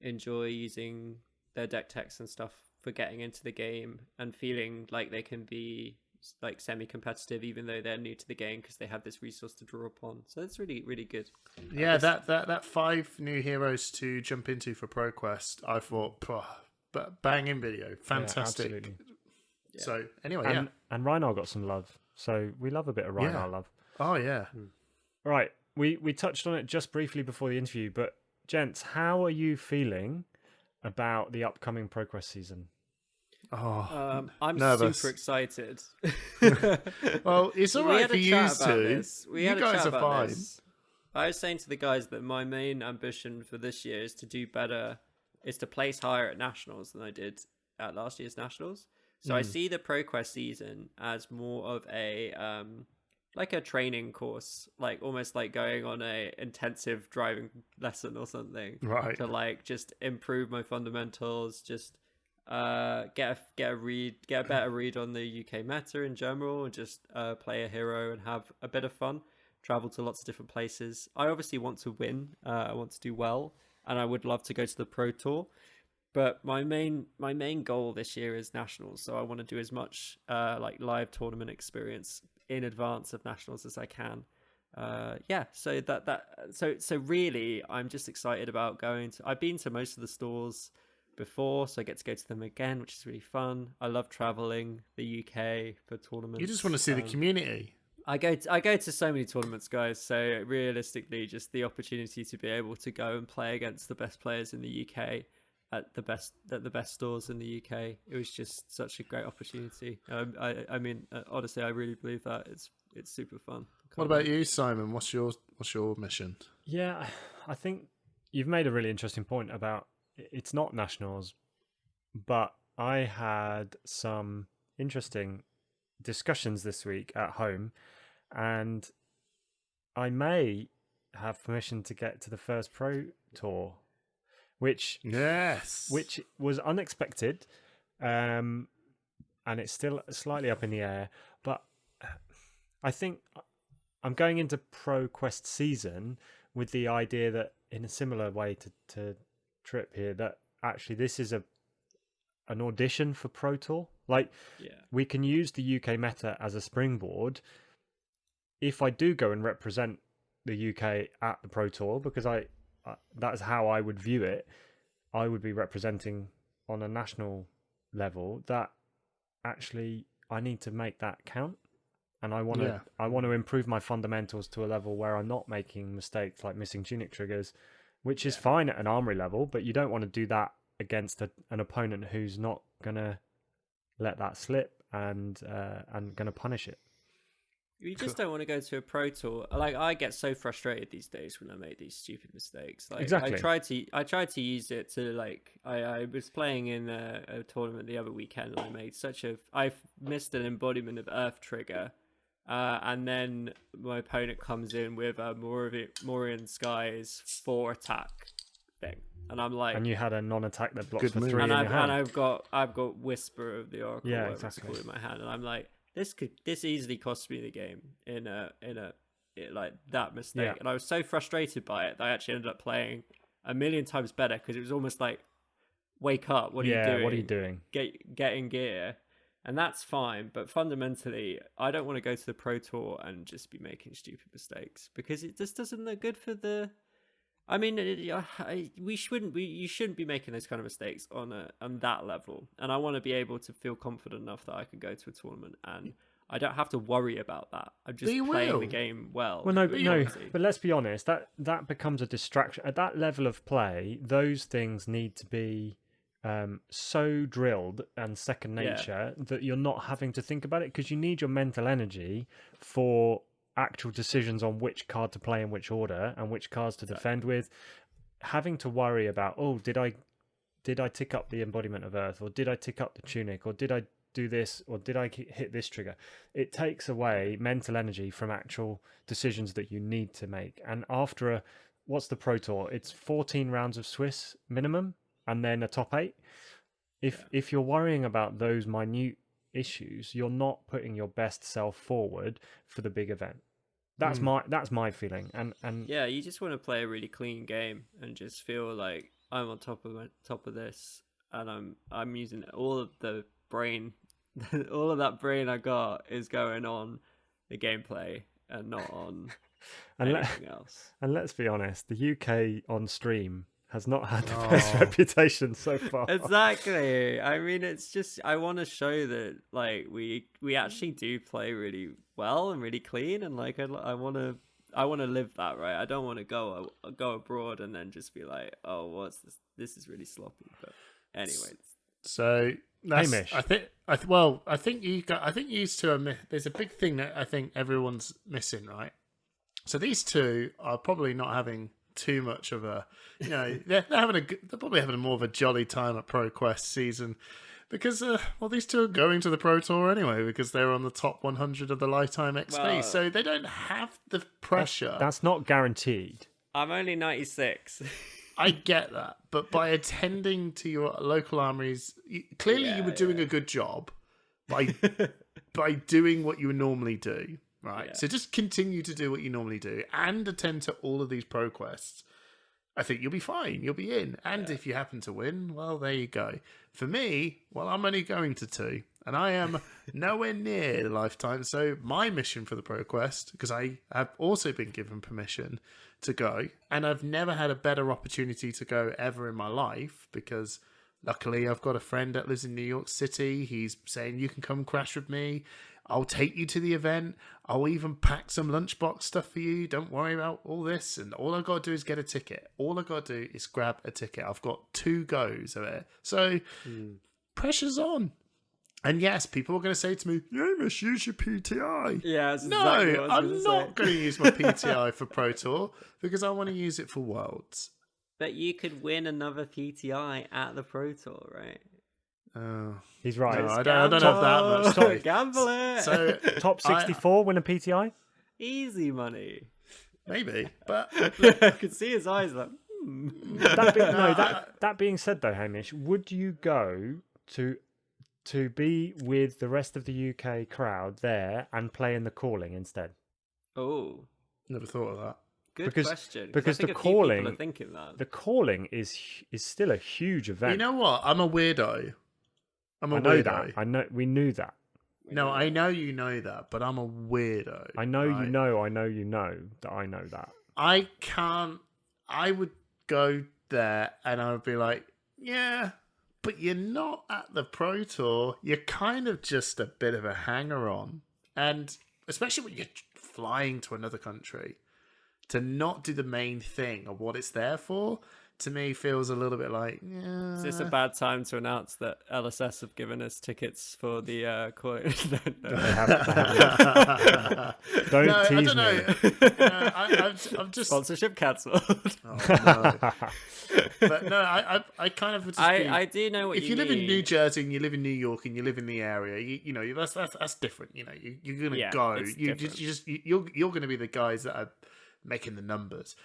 enjoy using their deck techs and stuff for getting into the game and feeling like they can be like semi-competitive even though they're new to the game because they have this resource to draw upon. So it's really, really good. Yeah, that 5 new heroes to jump into for ProQuest, I thought, but banging video, fantastic. Yeah, absolutely. Yeah. So anyway, and Rhinar got some love. So we love a bit of Rhinar love. Oh yeah. Right, we touched on it just briefly before the interview, but gents, how are you feeling about the upcoming ProQuest season? I'm nervous. Super excited. Well, it's all right for you two. You guys are fine. I was saying to the guys that my main ambition for this year is to do better, is to place higher at Nationals than I did at last year's Nationals. So I see the ProQuest season as more of a like a training course, like almost like going on a intensive driving lesson or something, right? To like just improve my fundamentals, just get a better read on the UK meta in general, and just play a hero and have a bit of fun, travel to lots of different places. I obviously want to win, I want to do well, and I would love to go to the Pro Tour. But my main goal this year is Nationals, so I want to do as much like live tournament experience in advance of Nationals as I can. So really, I'm just excited about going to. I've been to most of the stores before, so I get to go to them again, which is really fun. I love traveling the UK for tournaments. You just want to see the community. I go to so many tournaments, guys. So realistically, just the opportunity to be able to go and play against the best players in the UK. At the best stores in the UK, it was just such a great opportunity. I mean, honestly, I really believe that it's super fun. What about you, Simon? What's your your mission? Yeah, I think you've made a really interesting point about it's not nationals, but I had some interesting discussions this week at home, and I may have permission to get to the first Pro Tour, which was unexpected, and it's still slightly up in the air. But I think I'm going into ProQuest season with the idea that, in a similar way to Tripp here, that actually this is an audition for Pro Tour. Like, we can use the UK meta as a springboard. If I do go and represent the UK at the Pro Tour, because that's how I would view it, I would be representing on a national level. That actually I need to make that count, and I want to improve my fundamentals to a level where I'm not making mistakes like missing tunic triggers, which is fine at an armory level, but you don't want to do that against an opponent who's not gonna let that slip and gonna punish it. You just don't want to go to a Pro Tour. Like, I get so frustrated these days when I make these stupid mistakes. Like, exactly. I tried to use it to, like, I was playing in a tournament the other weekend, and I missed an embodiment of Earth trigger, and then my opponent comes in with a Morian Skies 4 attack thing, and I'm like, and you had a non-attack that blocks for 3 and in your hand. And I've got Whisper of the Oracle, exactly, in my hand, and I'm like, this easily cost me the game in like that mistake. And I was so frustrated by it that I actually ended up playing a million times better, because it was almost like, wake up, what are you doing? What are you doing? Get in gear. And that's fine, but fundamentally, I don't want to go to the Pro Tour and just be making stupid mistakes, because it just doesn't look good for the. I mean, you shouldn't be making those kind of mistakes on that level. And I want to be able to feel confident enough that I can go to a tournament and I don't have to worry about that. I'm just playing the game well. Well, but let's be honest. That becomes a distraction at that level of play. Those things need to be so drilled and second nature that you're not having to think about it, because you need your mental energy for actual decisions on which card to play in which order and which cards to defend with. Having to worry about, did I tick up the embodiment of Earth, or did I tick up the tunic, or did I do this, or did I hit this trigger? It takes away mental energy from actual decisions that you need to make. And after what's the Pro Tour? It's 14 rounds of Swiss minimum and then a top 8. If you're worrying about those minute issues, you're not putting your best self forward for the big event. That's my feeling. And you just want to play a really clean game and just feel like I'm on top of this, and I'm using all of the brain, all of that brain I got is going on the gameplay and not on anything else. And let's be honest, the UK on stream has not had the best reputation so far. Exactly. I mean, it's just, I want to show that, like, we actually do play really well and really clean, and like I want to live that, right? I don't want to go abroad and then just be like, oh, what's this? This is really sloppy. But anyway, so that's, Hamish. I think you two are. There's a big thing that I think everyone's missing, right? So these two are probably not having too much of a, they're probably having more of a jolly time at ProQuest season, because these two are going to the Pro Tour anyway, because they're on the top 100 of the lifetime XP, so they don't have the pressure. That's not guaranteed. I'm only 96. I get that, but by attending to your local armories, clearly you were doing a good job by doing what you would normally do. Right, so just continue to do what you normally do and attend to all of these pro quests. I think you'll be fine. You'll be in. And if you happen to win, well, there you go. For me, I'm only going to 2, and I am nowhere near the lifetime. So my mission for the pro quest, because I have also been given permission to go, and I've never had a better opportunity to go ever in my life, because luckily I've got a friend that lives in New York City. He's saying, you can come crash with me. I'll take you to the event. I'll even pack some lunchbox stuff for you. Don't worry about all this. And all I've got to do is get a ticket. All I've got to do is grab a ticket. I've got 2 goes of it. So pressure's on. And yes, people are going to say to me, Hamish, use your PTI. Yeah, that's no, exactly what I was I'm gonna not say. going to use my PTI for Pro Tour because I want to use it for Worlds. But you could win another PTI at the Pro Tour, right? Oh, He's right. no, I don't have that much faith. Gamble it. So Top 64 win a PTI? Easy money. maybe, but I could see his eyes like. That being said, though, Hamish, would you go to be with the rest of the UK crowd there and play in the calling instead? Oh, never thought of that. good question. Because I think the a few people calling, are thinking that. the calling is still a huge event. You know what? I'm a weirdo. I'm a I know weirdo. that. I know. We knew that. No, I know you know that, but I'm a weirdo. I know right? you know. I know you know that I know that. I can't. I would go there and I would be like, yeah, but you're not at the Pro Tour. You're kind of just a bit of a hanger-on. And especially when you're flying to another country, to not do the main thing of what it's there for, to me feels a little bit like, yeah. Is this a bad time to announce that LSS have given us tickets for the calling? No. They have. Don't tease me. I'm just Sponsorship cancelled. Oh, no. But no, I kind of would just I do know what if you you live in mean. New Jersey and you live in New York and you live in the area, you know that's different. You know, you're gonna Yeah, go. it's You're gonna be the guys that are making the numbers.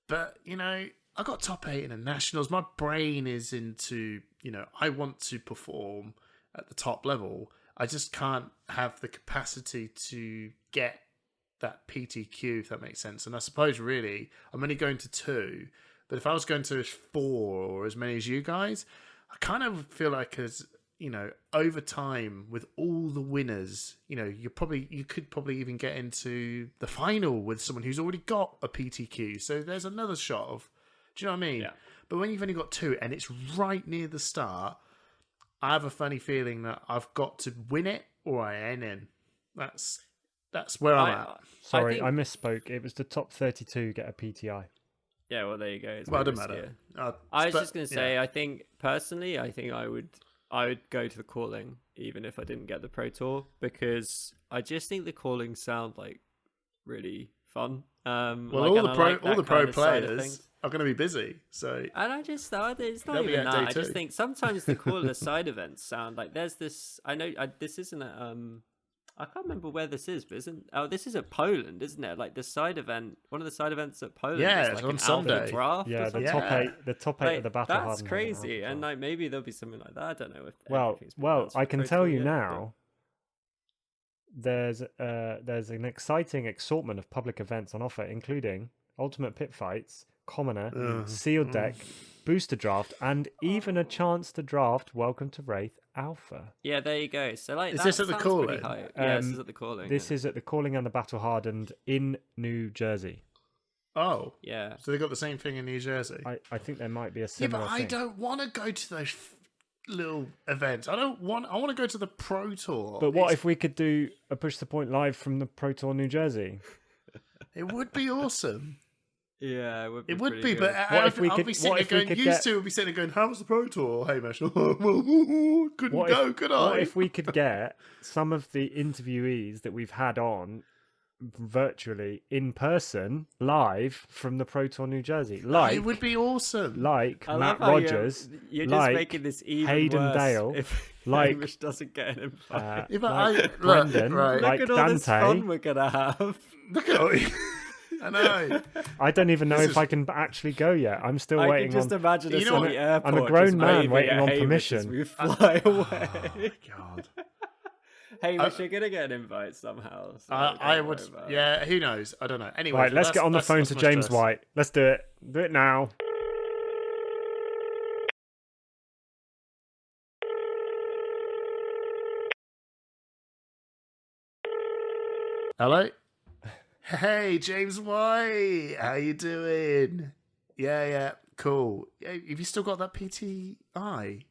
But you know, I got top 8 in the nationals. My brain is into, you know, I want to perform at the top level. I just can't have the capacity to get that PTQ, if that makes sense. And I suppose really, I'm only going to 2. But if I was going to 4 or as many as you guys, I kind of feel like as, you know, over time with all the winners, you know, you could probably even get into the final with someone who's already got a PTQ. So there's another shot of, do you know what I mean? Yeah. But when you've only got 2 and it's right near the start, I have a funny feeling that I've got to win it or I ain't in. That's where I'm at. Sorry, I misspoke. It was the top 32 get a PTI. Yeah, well, there you go. It's Well, it way doesn't matter. riskier. I was just going to say, I think personally, I would go to the calling even if I didn't get the Pro Tour, because I just think the calling sound like really fun. Well, all the pro players are going to be busy, so. And I just thought it's not They'll be even at that. day I just 2. think sometimes the caller side events sound like there's this. I know this isn't a. I can't remember where this is, but this is at Poland, isn't it? Like the side event, one of the side events at Poland. Yeah, is it's like on an Sunday. alpha draft. Yeah, or the something. top 8 of the battle. That's crazy, and like maybe there'll be something like that. I don't know if. Well, I can tell you yet, now. There's an exciting assortment of public events on offer, including Ultimate Pit Fights, Commoner, Sealed Deck, Booster Draft, and even a chance to draft Welcome to Wraith Alpha. Yeah, there you go. So like, Is this at the calling? Yeah, this is at the calling. This is at the Calling and the Battle Hardened in New Jersey. Oh. Yeah. So they got the same thing in New Jersey? I think there might be a Yeah, similar but I thing. don't want to go to those little events. I want to go to the Pro Tour. But what if we could do a Push the Point live from the Pro Tour New Jersey? It would be awesome. Yeah, it would pretty be. good. But What if we I'll could- be sitting what there if we going, could you get- two will be sitting there going, how's the Pro Tour? Hey, Mesh. Couldn't go, could I? What if we could get some of the interviewees that we've had on virtually in person live from the Pro Tour New Jersey? Like, it would be awesome. like I Matt love how Rogers, you're just like making this even Hayden worse Dale, if like Hamish doesn't get an invite. Yeah, but like Brendan, right. like Look at all this fun Dante. we're gonna have. Look at all I know. I don't even know This if is- I can actually go yet. I'm still I waiting can just on. imagine us You know at what? the airport. I'm a grown just man waving waiting at on Hamish permission. as we fly away. God. Hamish, you're gonna get an invite somehow. So I don't would. worry about it. Yeah, who knows? I don't know. Anyway, Right, let's get on the phone that's to my James stress. White. Let's do it. Do it now. Hello. Hey, James White. How you doing? Yeah, cool. Have you still got that PTI?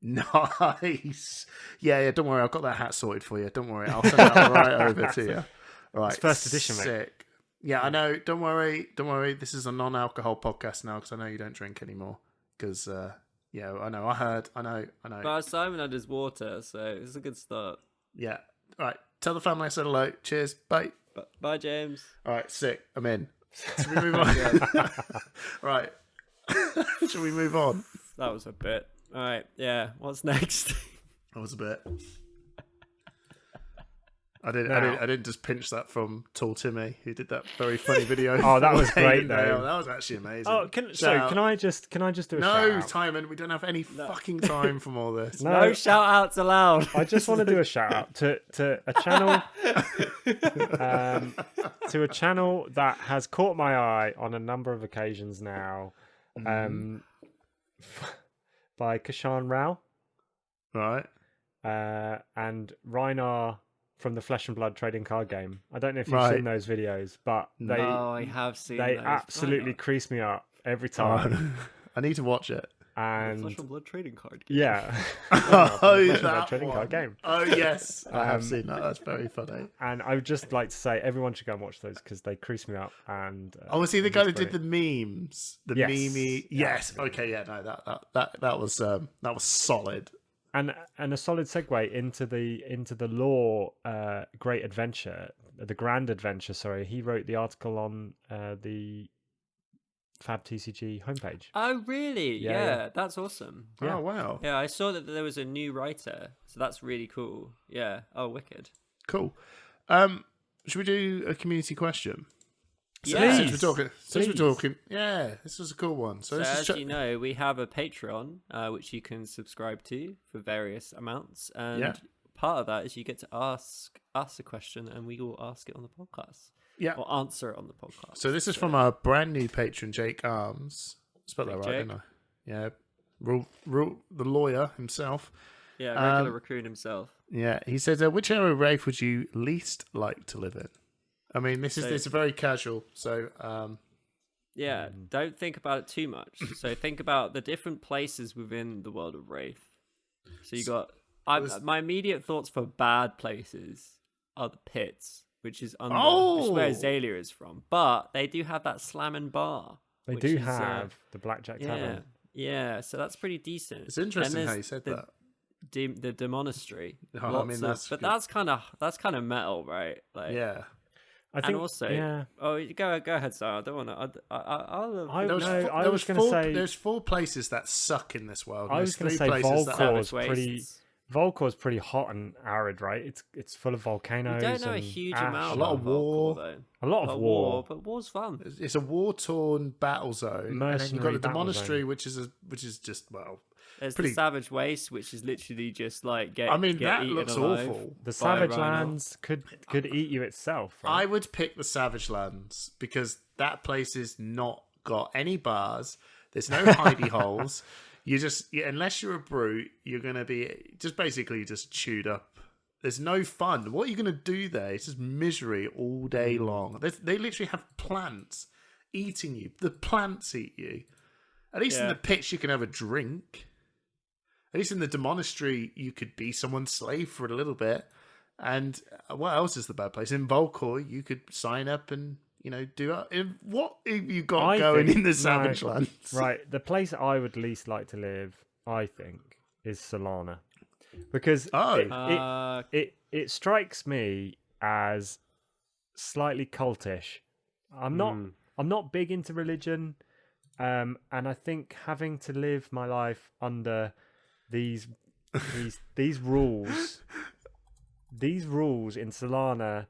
Nice. Yeah. Don't worry. I've got that hat sorted for you. Don't worry. I'll send that right over to you. Right. It's first edition, mate. Sick. Yeah, I know. Don't worry. This is a non-alcohol podcast now because I know you don't drink anymore. Because Yeah, I know. I know. But Simon underwater, so it's a good start. Yeah. All right. Tell the family I said hello. Cheers. Bye. Bye, James. All right. Sick. I'm in. Should we move on? Right. Should we move on? That was a bit. All right. Yeah. What's next? That was a bit. I didn't just pinch that from Tall Timmy, who did that very funny video. Oh, that was great, Hayden though. Dale. That was actually amazing. Oh, can I just do a shout No, out? Timon, we don't have any fucking time from all this. No shout outs allowed. I just want to do a shout out to a channel, to a channel that has caught my eye on a number of occasions now, by Kashan Rao, Right. and Reinar from the Flesh and Blood trading card game. I don't know if you've Right. seen those videos, but they I have seen. they those. absolutely crease me up every time. I need to watch it. And Flesh and Blood trading card game. yeah, Oh, Flesh and Blood that trading one. card game. Oh, yes. I have seen that. That's very funny. And I would just like to say everyone should go and watch those because they crease me up. And Oh, was he the they're guy that just did the memes? The Yes. meme. Yes. Okay. Yeah. No. That was solid. and a solid segue into the lore great adventure, the grand adventure. Sorry, he wrote the article on the Fab TCG homepage. Oh, really? Yeah, Yeah, yeah. that's awesome. Yeah. Oh wow. Yeah, I saw that there was a new writer, so that's really cool. Yeah. Oh, wicked. Cool. Should we do a community question? So, Yeah. Since we're Please. talking. Yeah, this was a cool one. So, So this as is you know, we have a Patreon, which you can subscribe to for various amounts, and Yeah. part of that is you get to ask us a question, and we will ask it on the podcast. Yeah. Or answer it on the podcast. So this is from our brand new patron, Jake Arms. Spelled that Big right, Jake. didn't I? Yeah. Rule the lawyer himself. Yeah, regular Um, raccoon himself. Yeah, he says, which area of Wraith would you least like to live in? I mean, this is very casual. So, Yeah, don't think about it too much. So think about the different places within the world of Wraith. So you got my immediate thoughts for bad places are the pits, which is under which is where Oh! Azalea is from. But they do have that slam and bar. They which do is, have the Blackjack yeah, Tavern. yeah. So that's pretty decent. it's interesting And how there's you said the, that. The demonastery. Oh, I Lots mean, of- that's but good. that's kind of metal, right? Like, Yeah. I think and also, yeah. oh, go ahead, Sarah. I don't want to. I'll I- There was, No, four, I there was was gonna four, say- there's 4 places that suck in this world. I was going to say places that Volcor have- is pretty. Wastes. Volcor's pretty hot and arid, right? It's full of We volcanoes. don't know a and huge ash. amount. A lot of about war. Volcor, though. A lot of war. but war's fun. It's a war-torn battle zone, and then you've Mercenary got the battle monastery, zone. which is just There's pretty- the Savage Waste, which is literally just like get. I mean, get that eaten looks alive. awful. The by a Savage rhino. Lands could eat you itself. Right? I would pick the Savage Lands because that place has not got any bars. There's no hidey holes. You just unless you're a brute, you're gonna be just basically just chewed up. There's no fun. What are you gonna do there? It's just misery all day long. They literally have plants eating you. The plants eat you. At least in Yeah. the pits, you can have a drink. At least in the demonastery, you could be someone's slave for a little bit. And what else is the bad place? In Volcor, you could sign up and do what have you got I going think- in the Savage no, Lands? Right, the place I would least like to live, I think, is Solana, because it strikes me as slightly cultish. I'm not big into religion, and I think having to live my life under these rules in Solana,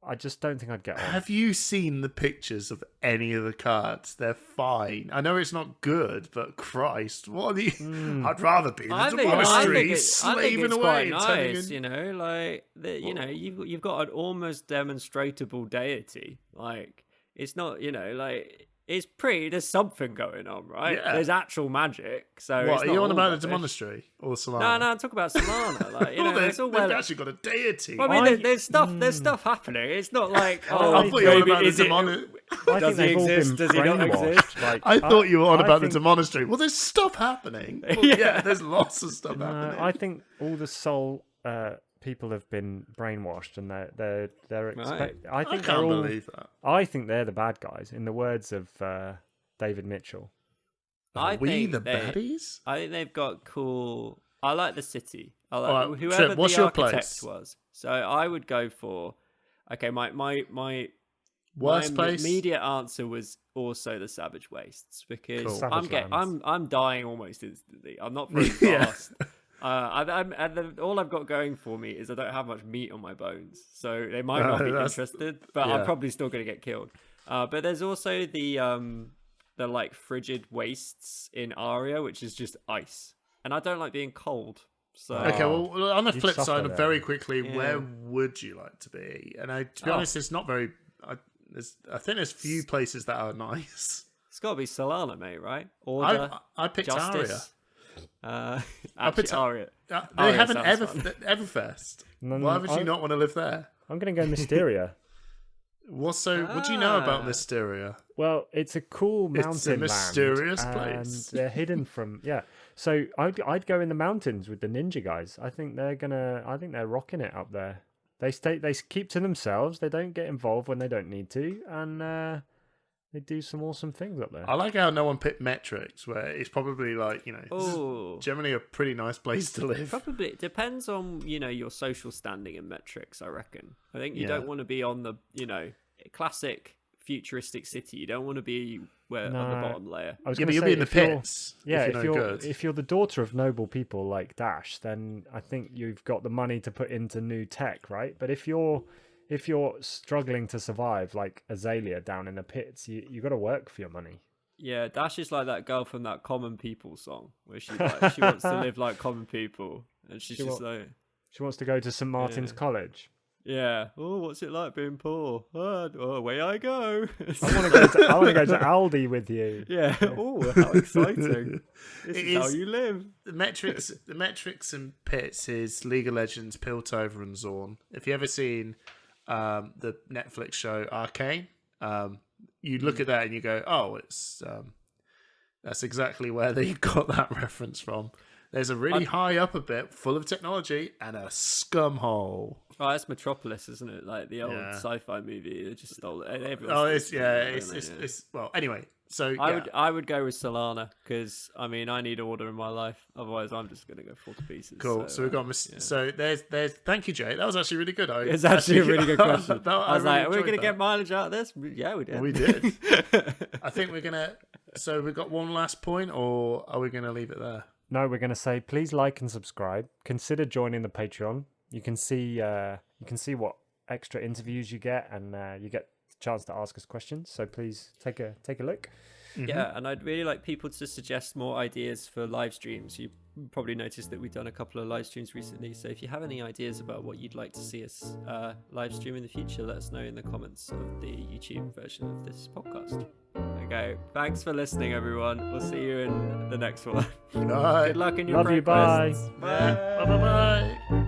I just don't think I'd get on. Have you seen the pictures of any of the cards? They're fine. I know it's not good, but Christ, what are the? I'd rather be in I the think monastery, it's slaving away. quite and turning nice, in- like you've got an almost demonstrable deity. Like it's not, like it's pretty. There's something going on, right? Yeah. There's actual magic. So What it's are not you on all about the rubbish. monastery or Solana? No, I'm talking about Solana. Like it's all they've well. actually got a deity. Well, I mean, there's stuff happening. It's not like I thought you were on about is the it- monastery. I Does think he they've all exist? been Does he not brainwashed. exist? Like, I thought you were on I about think- the monastery. Well, there's stuff happening. Well, yeah, there's lots of stuff happening. I think all the soul people have been brainwashed, and they're expect. I I think can't they're all. believe that. I think they're the bad guys. In the words of David Mitchell, Are we the baddies? I think they've got cool. I like the city. I like Alright, whoever Tripp, what's the your architect place? was. So I would go for. Okay, my Worst place? immediate answer was also the Savage Wastes because Cool. I'm dying almost instantly. I'm not very fast. All I've got going for me is I don't have much meat on my bones, so they might not be interested, but I'm probably still going to get killed. But there's also the like frigid wastes in Aria, which is just ice, and I don't like being cold. So Okay, well, on the flip side, there. very quickly, where would you like to be? And to be honest, it's not very. I think there's few places that are nice. It's got to be Solana, mate, right? Order, I picked Justice. Aria. I picked Aria. They haven't Everfest. Why would you not want to live there? I'm going to go Mysteria. What do you know about Mysteria? Well, it's a cool mountain It's a mysterious land, place. and they're hidden from So I'd go in the mountains with the ninja guys. I think they're rocking it up there. They keep to themselves. They don't get involved when they don't need to, and they do some awesome things up there. I like how no one picked Metrics, where it's probably like this is generally a pretty nice place to live. Probably it depends on your social standing in Metrics. I reckon. I think you don't want to be on the classic futuristic city. You don't want to be on the bottom layer. But you'll be in the pits. If you're the daughter of noble people like Dash, then I think you've got the money to put into new tech, right? But if you're struggling to survive like Azalea down in the pits, you got to work for your money. Yeah, Dash is like that girl from that Common People song, where she wants to live like common people, and she wants to go to St. Martin's College. Yeah. Oh, what's it like being poor? Oh, away I go. I want to go to Aldi with you. Yeah. Oh, how exciting! This is how you live. The Metrics and Pits is League of Legends, Piltover, and Zorn. If you ever seen the Netflix show Arcane, you look at that and you go, "Oh, it's that's exactly where they got that reference from." There's a really high up a bit, full of technology, and a scum hole. Oh, that's Metropolis, isn't it? Like the old sci-fi movie. They just stole it. Well, anyway. So I would go with Solana because I need order in my life. Otherwise, I'm just gonna go fall to pieces. Cool. So we've got so there's. Thank you, Jay. That was actually really good. It's actually a really good question. I was like, are we gonna get mileage out of this? Yeah, we did. Well, we did. I think we're gonna. So we've got one last point, or are we gonna leave it there? No, we're going to say please like and subscribe. Consider joining the Patreon. You can see what extra interviews you get, and you get a chance to ask us questions. So please take a look. Yeah, and I'd really like people to suggest more ideas for live streams. You probably noticed that we've done a couple of live streams recently. So if you have any ideas about what you'd like to see us live stream in the future, let us know in the comments of the YouTube version of this podcast. Okay, thanks for listening, everyone. We'll see you in the next one. Good night. Good luck in your Love you. Bye. Bye. Bye. Bye.